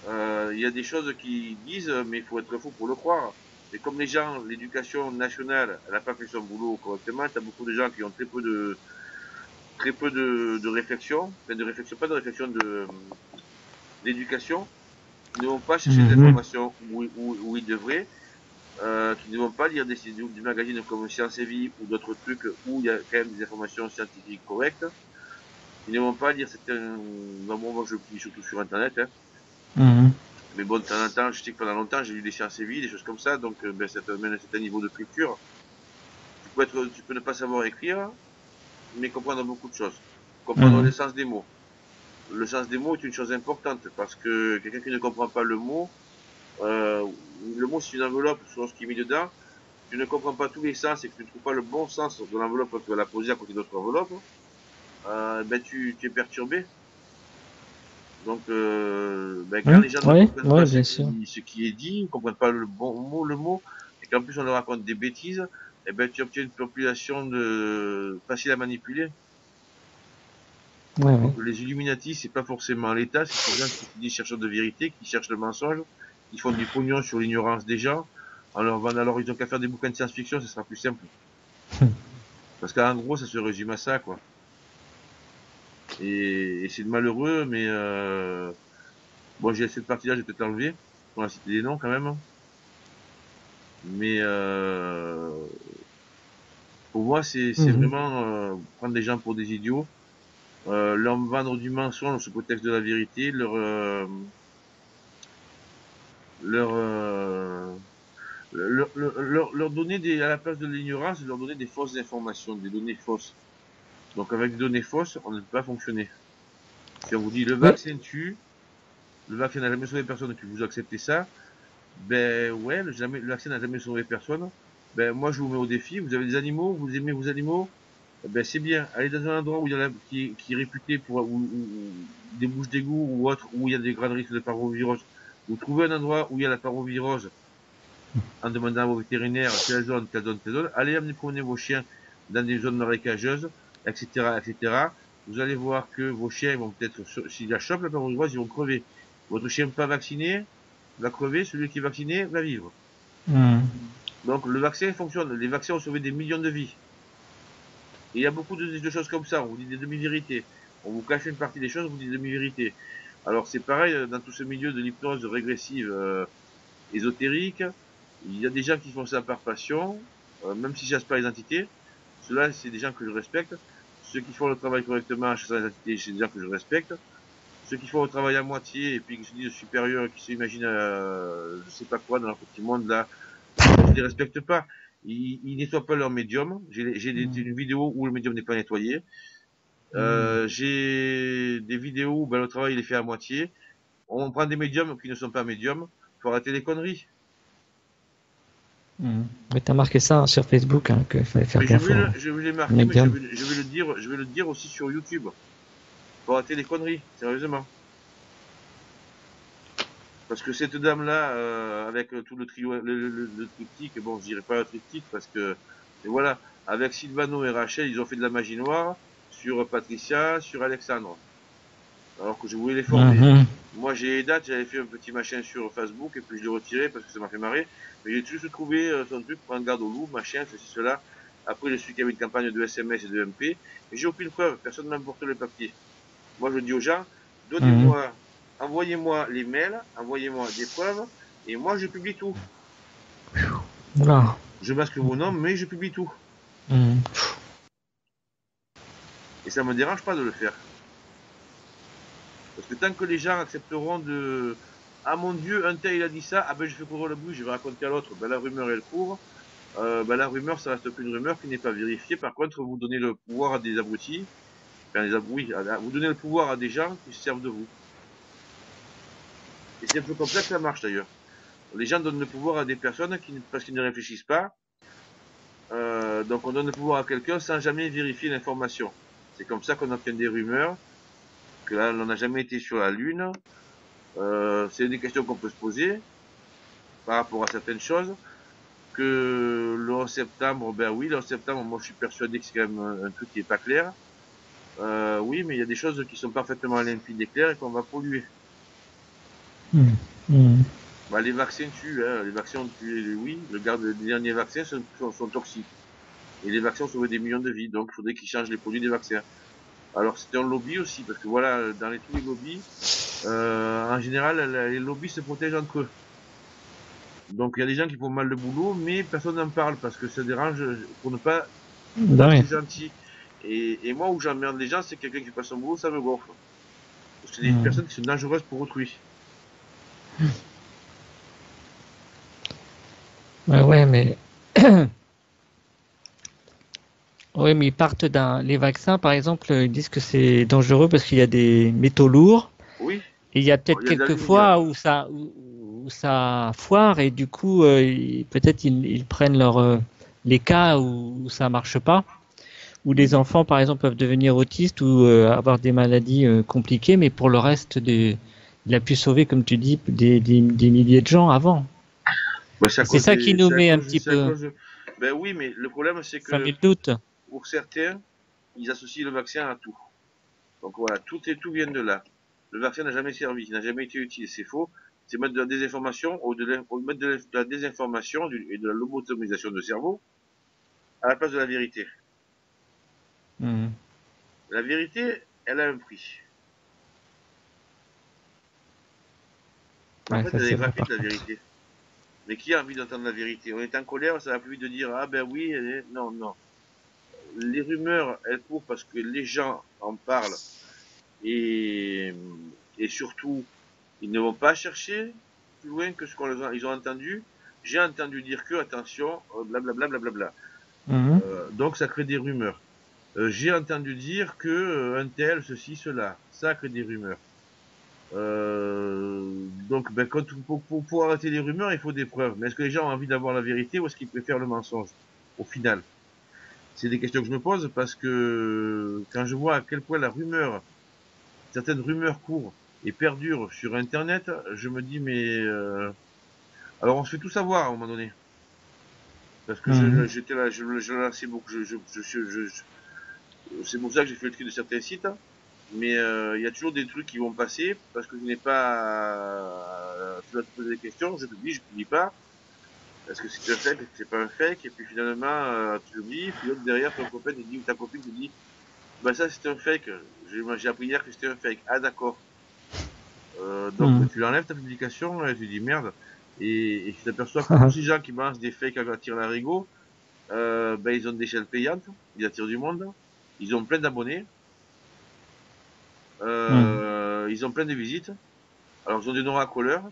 Il y a des choses qui disent, mais il faut être fou pour le croire. Mais comme les gens, l'éducation nationale, elle n'a pas fait son boulot correctement, t'as beaucoup de gens qui ont très peu de réflexion, enfin de réflexion, pas de réflexion d'éducation, qui ne vont pas chercher des informations où ils devraient, qui ne vont pas lire des magazines comme Science et Vie ou d'autres trucs où il y a quand même des informations scientifiques correctes. Ils ne vont pas lire certains. Moi, je lis surtout sur Internet. Hein. Mais bon, de temps en temps, je sais que pendant longtemps, j'ai lu des Sciences et Vie, des choses comme ça, donc ça te mène à un certain niveau de culture. Tu peux ne pas savoir écrire, mais comprendre beaucoup de choses. Comprendre le sens des mots. Le sens des mots est une chose importante, parce que quelqu'un qui ne comprend pas le mot c'est une enveloppe sur ce qui est mis dedans, tu ne comprends pas tous les sens et que tu ne trouves pas le bon sens de l'enveloppe quand tu vas la poser à côté d'autre enveloppe, tu es perturbé. Donc, quand les gens ne comprennent pas ce qui est dit, ne comprennent pas le mot, et qu'en plus on leur raconte des bêtises, tu obtiens une population facile à manipuler. Donc, les Illuminati, c'est pas forcément l'État, c'est des gens qui se disent chercheurs de vérité, qui cherchent le mensonge, qui font du pognon sur l'ignorance des gens. Alors ils ont qu'à faire des bouquins de science-fiction, ce sera plus simple. Parce qu'en gros, ça se résume à ça, quoi. Et c'est malheureux, mais bon, j'ai cette partie-là, je vais peut-être l'enlever. On va citer des noms quand même. Mais pour moi, c'est vraiment prendre des gens pour des idiots, leur vendre du mensonge sous prétexte de la vérité, leur donner à la place de l'ignorance, leur donner des fausses informations, des données fausses. Donc avec des données fausses, on ne peut pas fonctionner. Si on vous dit le vaccin tue, le vaccin n'a jamais sauvé personne, que vous acceptez ça, le vaccin n'a jamais sauvé personne. Moi je vous mets au défi, vous avez des animaux, vous aimez vos animaux, c'est bien, allez dans un endroit où il y a qui est réputé pour des bouches d'égout ou autre, où il y a des grands risques de parvovirose. Vous trouvez un endroit où il y a la parvovirose, en demandant à vos vétérinaires telle zone, telle zone, telle zone, allez amener promener vos chiens dans des zones marécageuses, etc., etc. Vous allez voir que vos chiens vont peut-être, s'ils la chopent la parvovirose, ils vont crever. Votre chien pas vacciné va crever, celui qui est vacciné va vivre. Donc le vaccin fonctionne, les vaccins ont sauvé des millions de vies. Et il y a beaucoup de choses comme ça, on vous dit des demi-vérités. On vous cache une partie des choses, on vous dit des demi-vérités. Alors c'est pareil dans tout ce milieu de l'hypnose régressive ésotérique. Il y a des gens qui font ça par passion, même si chassent pas les entités. Ceux-là, c'est des gens que je respecte. Ceux qui font le travail correctement en chassant les entités, c'est des gens que je respecte. Ceux qui font le travail à moitié et puis qui se disent supérieurs, qui s'imaginent je sais pas quoi dans leur petit monde là, les respectent pas. Ils nettoient pas leur médium. J'ai une vidéo où le médium n'est pas nettoyé. J'ai des vidéos où le travail il est fait à moitié. On prend des médiums qui ne sont pas médiums. Faut arrêter les conneries. Mais t'as marqué ça sur Facebook, hein, qu'il fallait faire Mais gaffe aux je vais les marquer, mais médiums. je vais le dire aussi sur YouTube. Faut arrêter les conneries, sérieusement. Parce que cette dame-là, avec tout le trio, le triptyque, bon, je dirais pas le triptyque parce que, et voilà, avec Sylvano et Rachel, ils ont fait de la magie noire sur Patricia, sur Alexandre. Alors que je voulais les former. Moi, j'ai les dates, j'avais fait un petit machin sur Facebook et puis je l'ai retiré parce que ça m'a fait marrer. Mais j'ai juste trouvé son truc, prendre garde au loup, machin, ceci, cela. Après, je suis qu'il y avait une campagne de SMS et de MP. Mais j'ai aucune preuve, personne ne m'apporte le papier. Moi, je dis aux gens, donnez-moi, envoyez-moi les mails, envoyez-moi des preuves, et moi, je publie tout. Oula. Je masque vos noms, mais je publie tout. Et ça me dérange pas de le faire. Parce que tant que les gens accepteront de... Ah mon Dieu, un tel il a dit ça, ah ben je fais courir le bruit, je vais raconter à l'autre, ben la rumeur elle court. La rumeur ça reste qu'une rumeur qui n'est pas vérifiée. Par contre, vous donnez le pouvoir à des abrutis, enfin des abrutis, vous donnez le pouvoir à des gens qui se servent de vous. Et c'est un peu comme ça que ça marche d'ailleurs. Les gens donnent le pouvoir à des personnes parce qu'ils ne réfléchissent pas. Donc on donne le pouvoir à quelqu'un sans jamais vérifier l'information. C'est comme ça qu'on obtient des rumeurs, que là on n'a jamais été sur la Lune. C'est des questions qu'on peut se poser par rapport à certaines choses. Que le 11 septembre, ben oui, le 11 septembre, moi je suis persuadé que c'est quand même un truc qui est pas clair. Oui, mais il y a des choses qui sont parfaitement limpides et claires et qu'on va polluer. Bah, les vaccins tuent, hein. Les vaccins ont tué, oui, les derniers vaccins sont toxiques. Et les vaccins sauvent des millions de vies, donc il faudrait qu'ils changent les produits des vaccins. Alors c'est un lobby aussi, parce que voilà, dans tous les lobbies, en général, les lobbies se protègent entre eux. Donc il y a des gens qui font mal le boulot, mais personne n'en parle parce que ça dérange pour ne pas être gentil. Et moi, où j'emmerde les gens, c'est quelqu'un qui fait pas son boulot, ça me gonfle. Parce que c'est des personnes qui sont dangereuses pour autrui. Ouais, mais ouais, mais ils partent les vaccins, par exemple, ils disent que c'est dangereux parce qu'il y a des métaux lourds. Oui. Et il y a peut-être quelques fois où ça foire et du coup, peut-être ils prennent les cas où ça marche pas, où les enfants, par exemple, peuvent devenir autistes ou avoir des maladies compliquées, mais pour le reste, il a pu sauver, comme tu dis, des milliers de gens avant. Bah, c'est ça qui nous met un petit peu. Ben oui, mais le problème, c'est que 5000 doutes. Pour certains, ils associent le vaccin à tout. Donc voilà, tout vient de là. Le vaccin n'a jamais servi, il n'a jamais été utile, c'est faux. C'est mettre de la désinformation, mettre de la désinformation et de la lobotomisation de cerveau à la place de la vérité. La vérité, elle a un prix. En fait, elle est gratuite, la vérité. Mais qui a envie d'entendre la vérité? On est en colère, ça va plus vite de dire, ah ben oui, non, non. Les rumeurs, elles courent parce que les gens en parlent et surtout, ils ne vont pas chercher plus loin que ce qu'ils ont entendu. J'ai entendu dire que, attention, blablabla, blablabla. Donc ça crée des rumeurs. J'ai entendu dire que un tel, ceci, cela. Ça crée des rumeurs. Donc, ben, pour arrêter les rumeurs, il faut des preuves. Mais est-ce que les gens ont envie d'avoir la vérité ou est-ce qu'ils préfèrent le mensonge au final? C'est des questions que je me pose parce que quand je vois à quel point certaines rumeurs courent et perdurent sur Internet, je me dis mais alors on se fait tout savoir à un moment donné parce que j'étais là, je lançais beaucoup, c'est pour ça que j'ai fait le tri de certains sites, mais il y a toujours des trucs qui vont passer parce que je n'ai pas, tu vas te poser des questions, je te dis, je te dis pas. Est-ce que c'est un fake, est-ce que c'est pas un fake, et puis finalement, tu l'oublies, puis l'autre derrière, ton copain te dit, ou ta copine te dit, bah ça c'est un fake, j'ai appris hier que c'était un fake. Ah d'accord. Donc tu l'enlèves ta publication et tu dis merde. Et tu t'aperçois que tous ces gens qui balancent des fakes à tirer l'arigot, ben ils ont des chaînes payantes, ils attirent du monde, ils ont plein d'abonnés, ils ont plein de visites. Alors ils ont des non-racoleurs,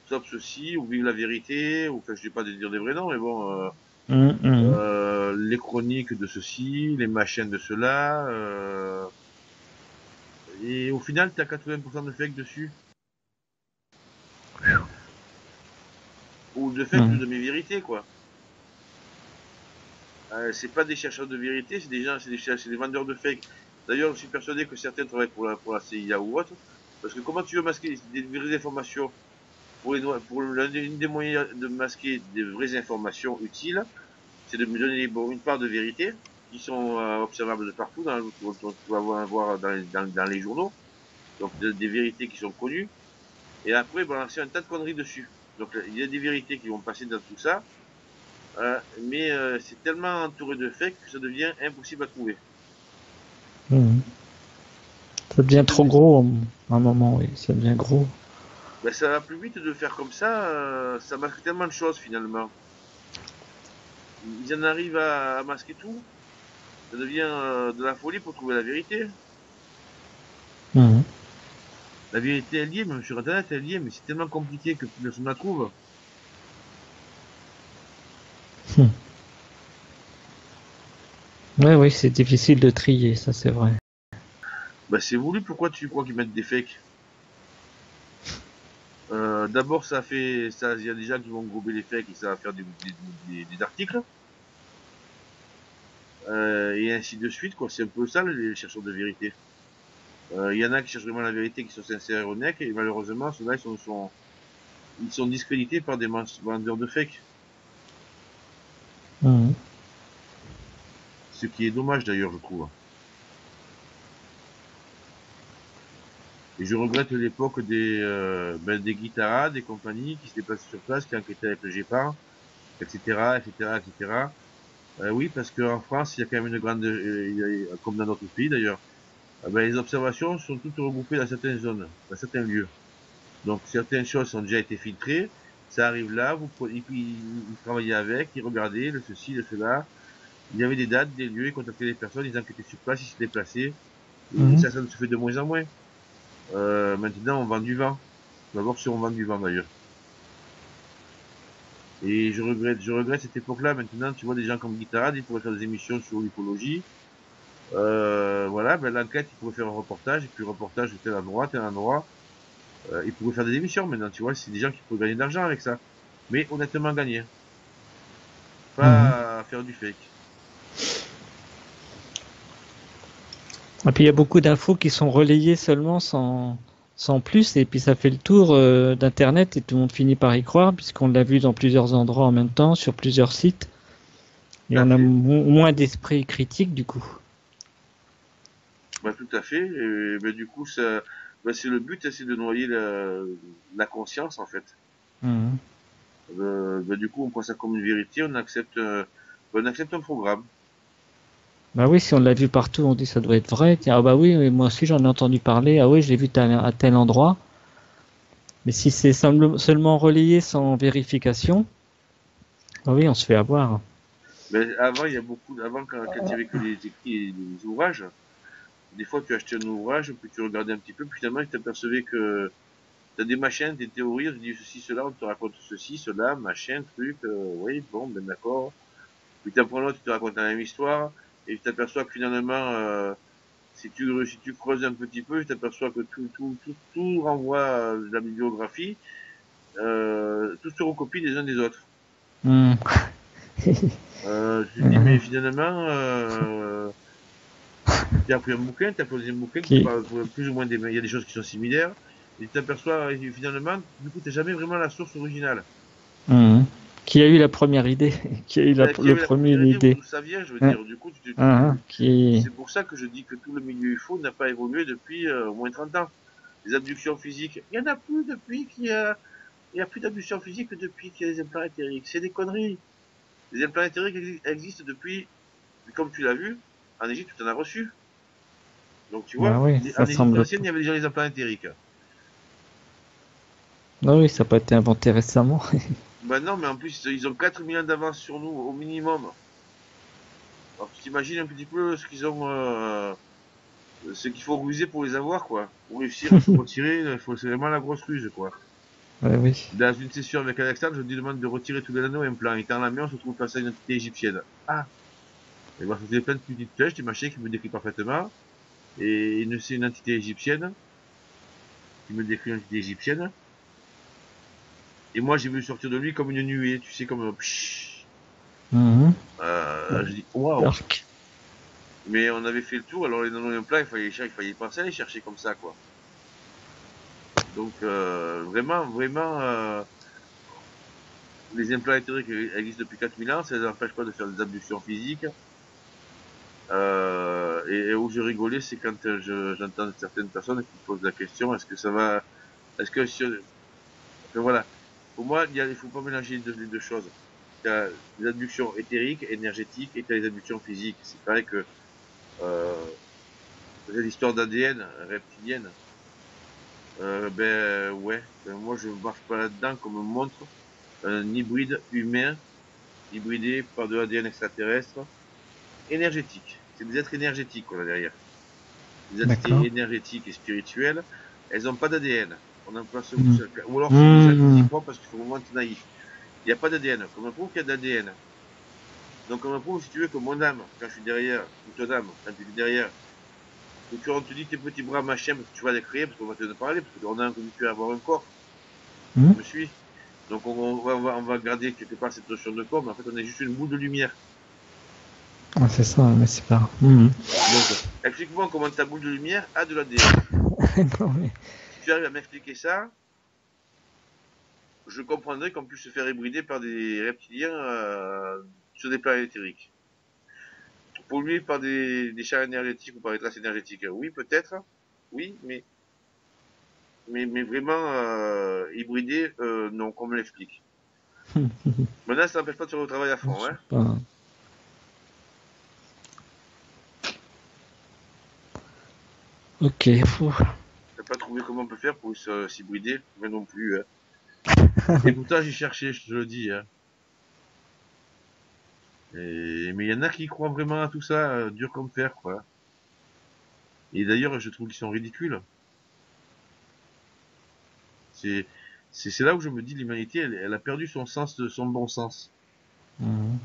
stop ceci, ou vive la vérité, ou enfin je dis pas de dire des vrais noms, mais bon, Mhm. les chroniques de ceci, les machines de cela, et au final t'as 80% de fake dessus, ou de fake ou Mhm. de demi-vérité quoi. C'est pas des chercheurs de vérité, c'est des gens, c'est des vendeurs de fake. D'ailleurs, je suis persuadé que certains travaillent pour la CIA ou autre, parce que comment tu veux masquer des vraies informations pour l'un des moyens de masquer des vraies informations utiles, c'est de me donner une part de vérité qui sont observables de partout, tu vas voir dans les journaux, donc des vérités qui sont connues, et après balancer un tas de conneries dessus. Donc il y a des vérités qui vont passer dans tout ça, mais c'est tellement entouré de fakes que ça devient impossible à trouver. Mhm. Ça devient C'est trop devenu- gros à un moment, oui, ça devient gros. Ben, ça va plus vite de faire comme ça masque tellement de choses finalement. Ils en arrivent à masquer tout, ça devient de la folie pour trouver la vérité. Mhm. La vérité elle y est, même sur internet elle y est, mais c'est tellement compliqué que plus personne la trouve. Mhm. Oui, oui, c'est difficile de trier, ça c'est vrai. Ben, c'est voulu, pourquoi tu crois qu'ils mettent des fakes? D'abord ça fait ça, il y a des gens qui vont grouper les fakes et ça va faire des articles, et ainsi de suite quoi. C'est un peu ça les chercheurs de vérité. Il y en a qui cherchent vraiment la vérité, qui sont sincères et honnêtes, et malheureusement ceux-là ils sont discrédités par des vendeurs de fake. Mhm. Ce qui est dommage d'ailleurs, je trouve. Et je regrette l'époque des guitaras, des compagnies qui se déplaçaient sur place, qui enquêtaient avec le GEPAR, etc., etc., etc. Oui, parce qu'en France, il y a quand même une grande, comme dans d'autres pays d'ailleurs, les observations sont toutes regroupées dans certaines zones, dans certains lieux. Donc certaines choses ont déjà été filtrées, ça arrive là, et puis ils travaillaient avec, ils regardaient le ceci, le cela. Il y avait des dates, des lieux, ils contactaient les personnes, ils enquêtaient sur place, ils se déplaçaient. Et Mhm. ça se fait de moins en moins. Maintenant, on vend du vent. On va voir si on vend du vent d'ailleurs. Et je regrette cette époque-là. Maintenant, tu vois des gens comme Guitarade, ils pourraient faire des émissions sur l'ufologie. Voilà, ben, l'enquête, ils pourraient faire un reportage, et puis le reportage de tel endroit, tel endroit. Ils pourraient faire des émissions maintenant, tu vois, c'est des gens qui pourraient gagner de l'argent avec ça. Mais honnêtement gagner, Mhm. pas faire du fake. Et puis il y a beaucoup d'infos qui sont relayées seulement sans plus, et puis ça fait le tour d'Internet et tout le monde finit par y croire, puisqu'on l'a vu dans plusieurs endroits en même temps, sur plusieurs sites, et Tout à on a fait. moins d'esprit critique du coup. Bah, tout à fait. Et ben, du coup, c'est le but, c'est de noyer la conscience, en fait. Mhm. Du coup, on prend ça comme une vérité, on accepte un programme. Bah oui, si on l'a vu partout, on dit ça doit être vrai. Tiens, ah bah oui, oui, moi aussi j'en ai entendu parler. Ah oui, je l'ai vu à tel endroit. Mais si c'est seulement relayé sans vérification, ah oui, on se fait avoir. Mais avant, il y a beaucoup, avant, quand il y avait que les écrits et les ouvrages, des fois, tu achetais un ouvrage, puis tu regardais un petit peu, puis finalement, tu t'apercevais que t'as des machins, des théories, on te dit ceci, cela, on te raconte ceci, cela, machin, truc, oui, bon, ben d'accord. Puis t'apprends l'autre, tu te raconte la même histoire, et tu t'aperçois que finalement, si tu creuses un petit peu, tu t'aperçois que tout renvoie à de la bibliographie, tout se recopie les uns des autres. Hmm. Tu te dis, mais Mhm. finalement, tu as pris un bouquin, tu as pris un deuxième bouquin qui te Qui, parle plus ou moins il y a des choses qui sont similaires, et tu t'aperçois, et finalement, du coup, t'as jamais vraiment la source originale. Mhm. Qui a eu la première idée, qui a eu Ben, qui le avait la premier première idée ou idée. d'où ça vient, je veux Hein, dire. Du coup, hein, qui, c'est pour ça que je dis que tout le milieu UFO n'a pas évolué depuis au moins 30 ans. Les abductions physiques, il y en a plus depuis il y a plus d'abductions physiques depuis qu'il y a les implants éthériques. C'est des conneries. Les implants éthériques existent depuis, comme tu l'as vu, en Égypte, tu en as reçu. Donc, tu bah vois, oui, en ça Égypte semble ancienne, pas. il y avait déjà les implants éthériques. Ah oui, ça n'a pas été inventé récemment. Ben non, mais en plus, ils ont 4 000 ans d'avance sur nous, au minimum. Alors, tu t'imagines un petit peu ce qu'il faut ruser pour les avoir, quoi. Pour réussir à se retirer, c'est vraiment la grosse ruse, quoi. Ouais, oui. Dans une session avec Alexandre, je lui demande de retirer tous les anneaux implants. Étant la main, on se trouve face à une entité égyptienne. Ah! Et moi, je faisais plein de petites flèches, des machins qui me décrit parfaitement. Et c'est une entité égyptienne, qui me décrit une entité égyptienne. Et moi, j'ai vu sortir de lui comme une nuée, tu sais, comme pshhh. Mhm. Je dis, waouh! Dark. Mais on avait fait le tour, alors les anneaux implants, il fallait penser à les chercher comme ça, quoi. Donc, vraiment, les implants éthériques existent depuis 4000 ans, ça les empêche pas de faire des abductions physiques. Et où je rigolais, c'est quand j'entends certaines personnes qui posent la question, est-ce que ça va, est-ce que, enfin, voilà. Pour moi, il faut pas mélanger les deux choses. Il y a les abductions éthériques, énergétiques, et t'as les abductions physiques. C'est pareil que, euh, l'histoire d'ADN reptilienne. Ben, ouais. Ben, moi, je marche pas là-dedans comme montre un hybride humain, hybridé par de l'ADN extraterrestre, énergétique. C'est des êtres énergétiques qu'on a derrière. Des entités D'accord. énergétiques et spirituelles, elles n'ont pas d'ADN. On emploie ce mot, Mhm. ou alors c'est des gens qui y Mhm. croient parce qu'il faut vraiment être naïf. Il n'y a pas d'ADN. Comme on prouve qu'il y a de l'ADN. Donc on prouve, si tu veux, que mon âme, quand je suis derrière, ou ton âme, quand tu es derrière, ou tu on te dit tes petits bras machin, parce que tu vas les créer, parce qu'on va te parler, parce qu'on a habitué à avoir un corps. Mhm. Tu me suis? Donc on va garder quelque part cette notion de corps, mais en fait on est juste une boule de lumière. Ouais, c'est ça, mais c'est pas. Mhm. Donc, explique-moi comment ta boule de lumière a de l'ADN. Non, mais... Si tu arrives à m'expliquer ça, je comprendrais qu'on puisse se faire hybrider par des reptiliens sur des planètes éthériques. Pour lui, par des chars énergétiques ou par des traces énergétiques, oui, peut-être. Oui, mais vraiment hybridé, non, comme me l'explique. Maintenant, ça n'empêche pas de faire le travail à Je fond, sais hein. pas. Ok. Fou. T'as pas trouvé comment on peut faire pour s'hybrider, mais non plus, hein. Et pourtant, j'ai cherché, je te le dis, hein. Mais il y en a qui croient vraiment à tout ça, dur comme fer, quoi. Et d'ailleurs, je trouve qu'ils sont ridicules. C'est, c'est là où je me dis, l'humanité, elle a perdu son sens, de son bon sens. Mhm.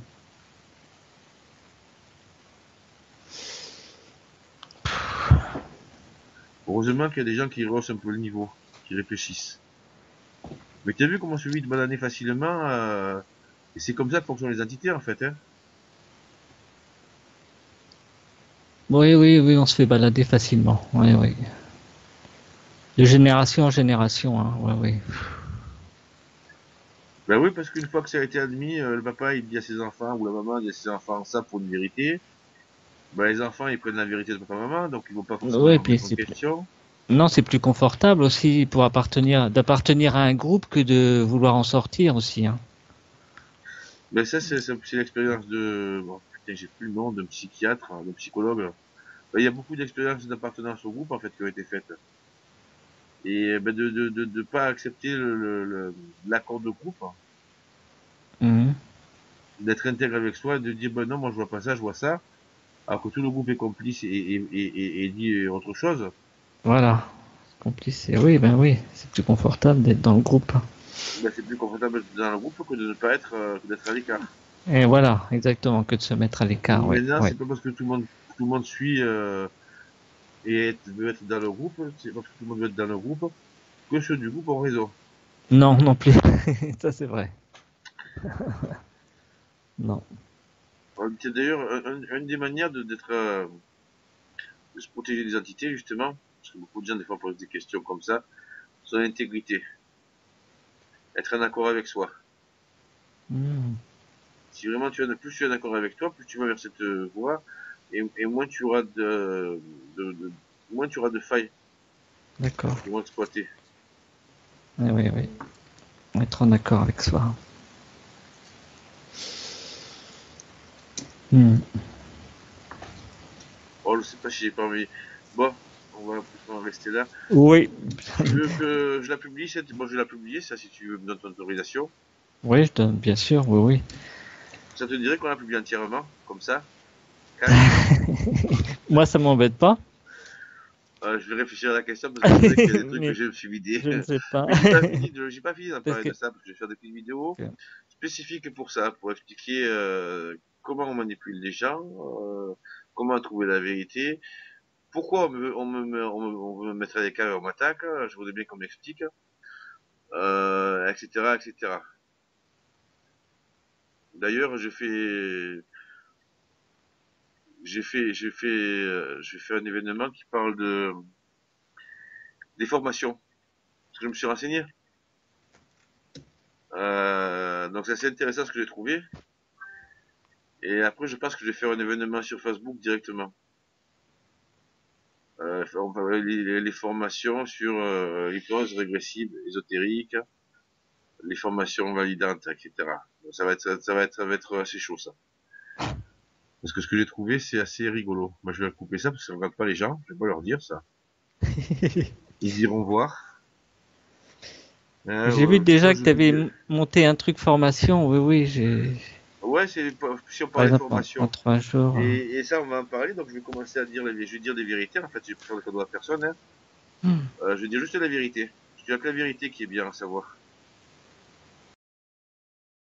Heureusement qu'il y a des gens qui rehaussent un peu le niveau, qui réfléchissent. Mais t'as vu comment celui de bananer facilement, et c'est comme ça que fonctionnent les entités, en fait, hein. Oui, oui, oui, on se fait balader facilement. Oui, oui. De génération en génération, hein. Oui, oui. Ben oui, parce qu'une fois que ça a été admis, le papa, il dit à ses enfants, ou la maman dit à ses enfants ça pour une vérité. Ben, les enfants, ils prennent la vérité de papa-maman, donc ils vont pas forcément Oui, puis remettre en c'est plus... question. Non, c'est plus confortable aussi pour d'appartenir à un groupe que de vouloir en sortir aussi, hein. Ben ça, c'est l'expérience de, bon, putain, j'ai plus le nom, d'un psychiatre, d'un psychologue. Ben, il y a beaucoup d'expériences d'appartenance au groupe, en fait, qui ont été faites. Et ben, de pas accepter l'accord de groupe, Mhm. d'être intègre avec soi, et de dire, ben non, moi je vois pas ça, je vois ça, alors que tout le groupe est complice et dit autre chose. Voilà. Complice. Oui, ben oui, c'est plus confortable d'être dans le groupe. Ben, c'est plus confortable d'être dans le groupe que de ne pas être, que d'être à l'écart. Et voilà, exactement, que de se mettre à l'écart, ouais, Maintenant, ouais. c'est pas parce que tout le monde suit, veut être dans le groupe, c'est parce que tout le monde veut être dans le groupe, que ceux du groupe ont raison. Non, non plus. Ça, c'est vrai. Non. C'est d'ailleurs une des manières d'être, de se protéger des entités, justement, parce que beaucoup de gens, des fois, posent des questions comme ça, son intégrité. Être en accord avec soi. Hmm, Si vraiment plus tu es en accord avec toi, plus tu vas vers cette voie, et moins tu auras moins tu auras de failles d'accord. qui vont exploiter. Oui, oui, oui. Être en accord avec soi. Hmm. Oh, je sais pas si j'ai pas envie. Bon, on va plus en rester là. Oui. Tu veux que je la publie, cette? Bon, je vais la publier, ça, si tu veux me donner ton autorisation. Oui, je donne, bien sûr, oui, oui. Ça te dirait qu'on la publie entièrement, comme ça, cash? Moi, ça m'embête pas. Je vais réfléchir à la question parce que c'est vrai qu'il y a des trucs que Mais je me suis vidé. je ne sais pas. Mais j'ai pas fini d'en Parce parler que, de ça parce que je vais faire des petites vidéos que- spécifiques pour ça, pour expliquer comment on manipule les gens, comment trouver la vérité, pourquoi on veut me mettre à l'écart et on m'attaque, je voudrais bien qu'on m'explique, etc., etc. D'ailleurs, je fais un événement qui parle des formations. Parce que je me suis renseigné. Donc c'est assez intéressant ce que j'ai trouvé. Et après, je pense que je vais faire un événement sur Facebook directement. Les formations sur l'hypnose régressive, ésotérique, les formations validantes, etc. Donc, ça va être assez chaud ça. Parce que ce que j'ai trouvé, c'est assez rigolo. Moi, je vais couper ça parce que ça ne regarde pas les gens. Je vais pas leur dire ça. Ils iront voir. J'ai vu Sinon, déjà que je tu vous avais dis. monté un truc formation. Oui, oui, j'ai, Ouais, si on par parlait de exemple, en formation. 3 jours. Et ça, on va en parler. Donc, je vais commencer à dire, je vais dire des vérités. En fait, je vais pas faire de cadeau à personne. Hein. Je vais dire juste la vérité. Je dis que la vérité qui est bien à savoir.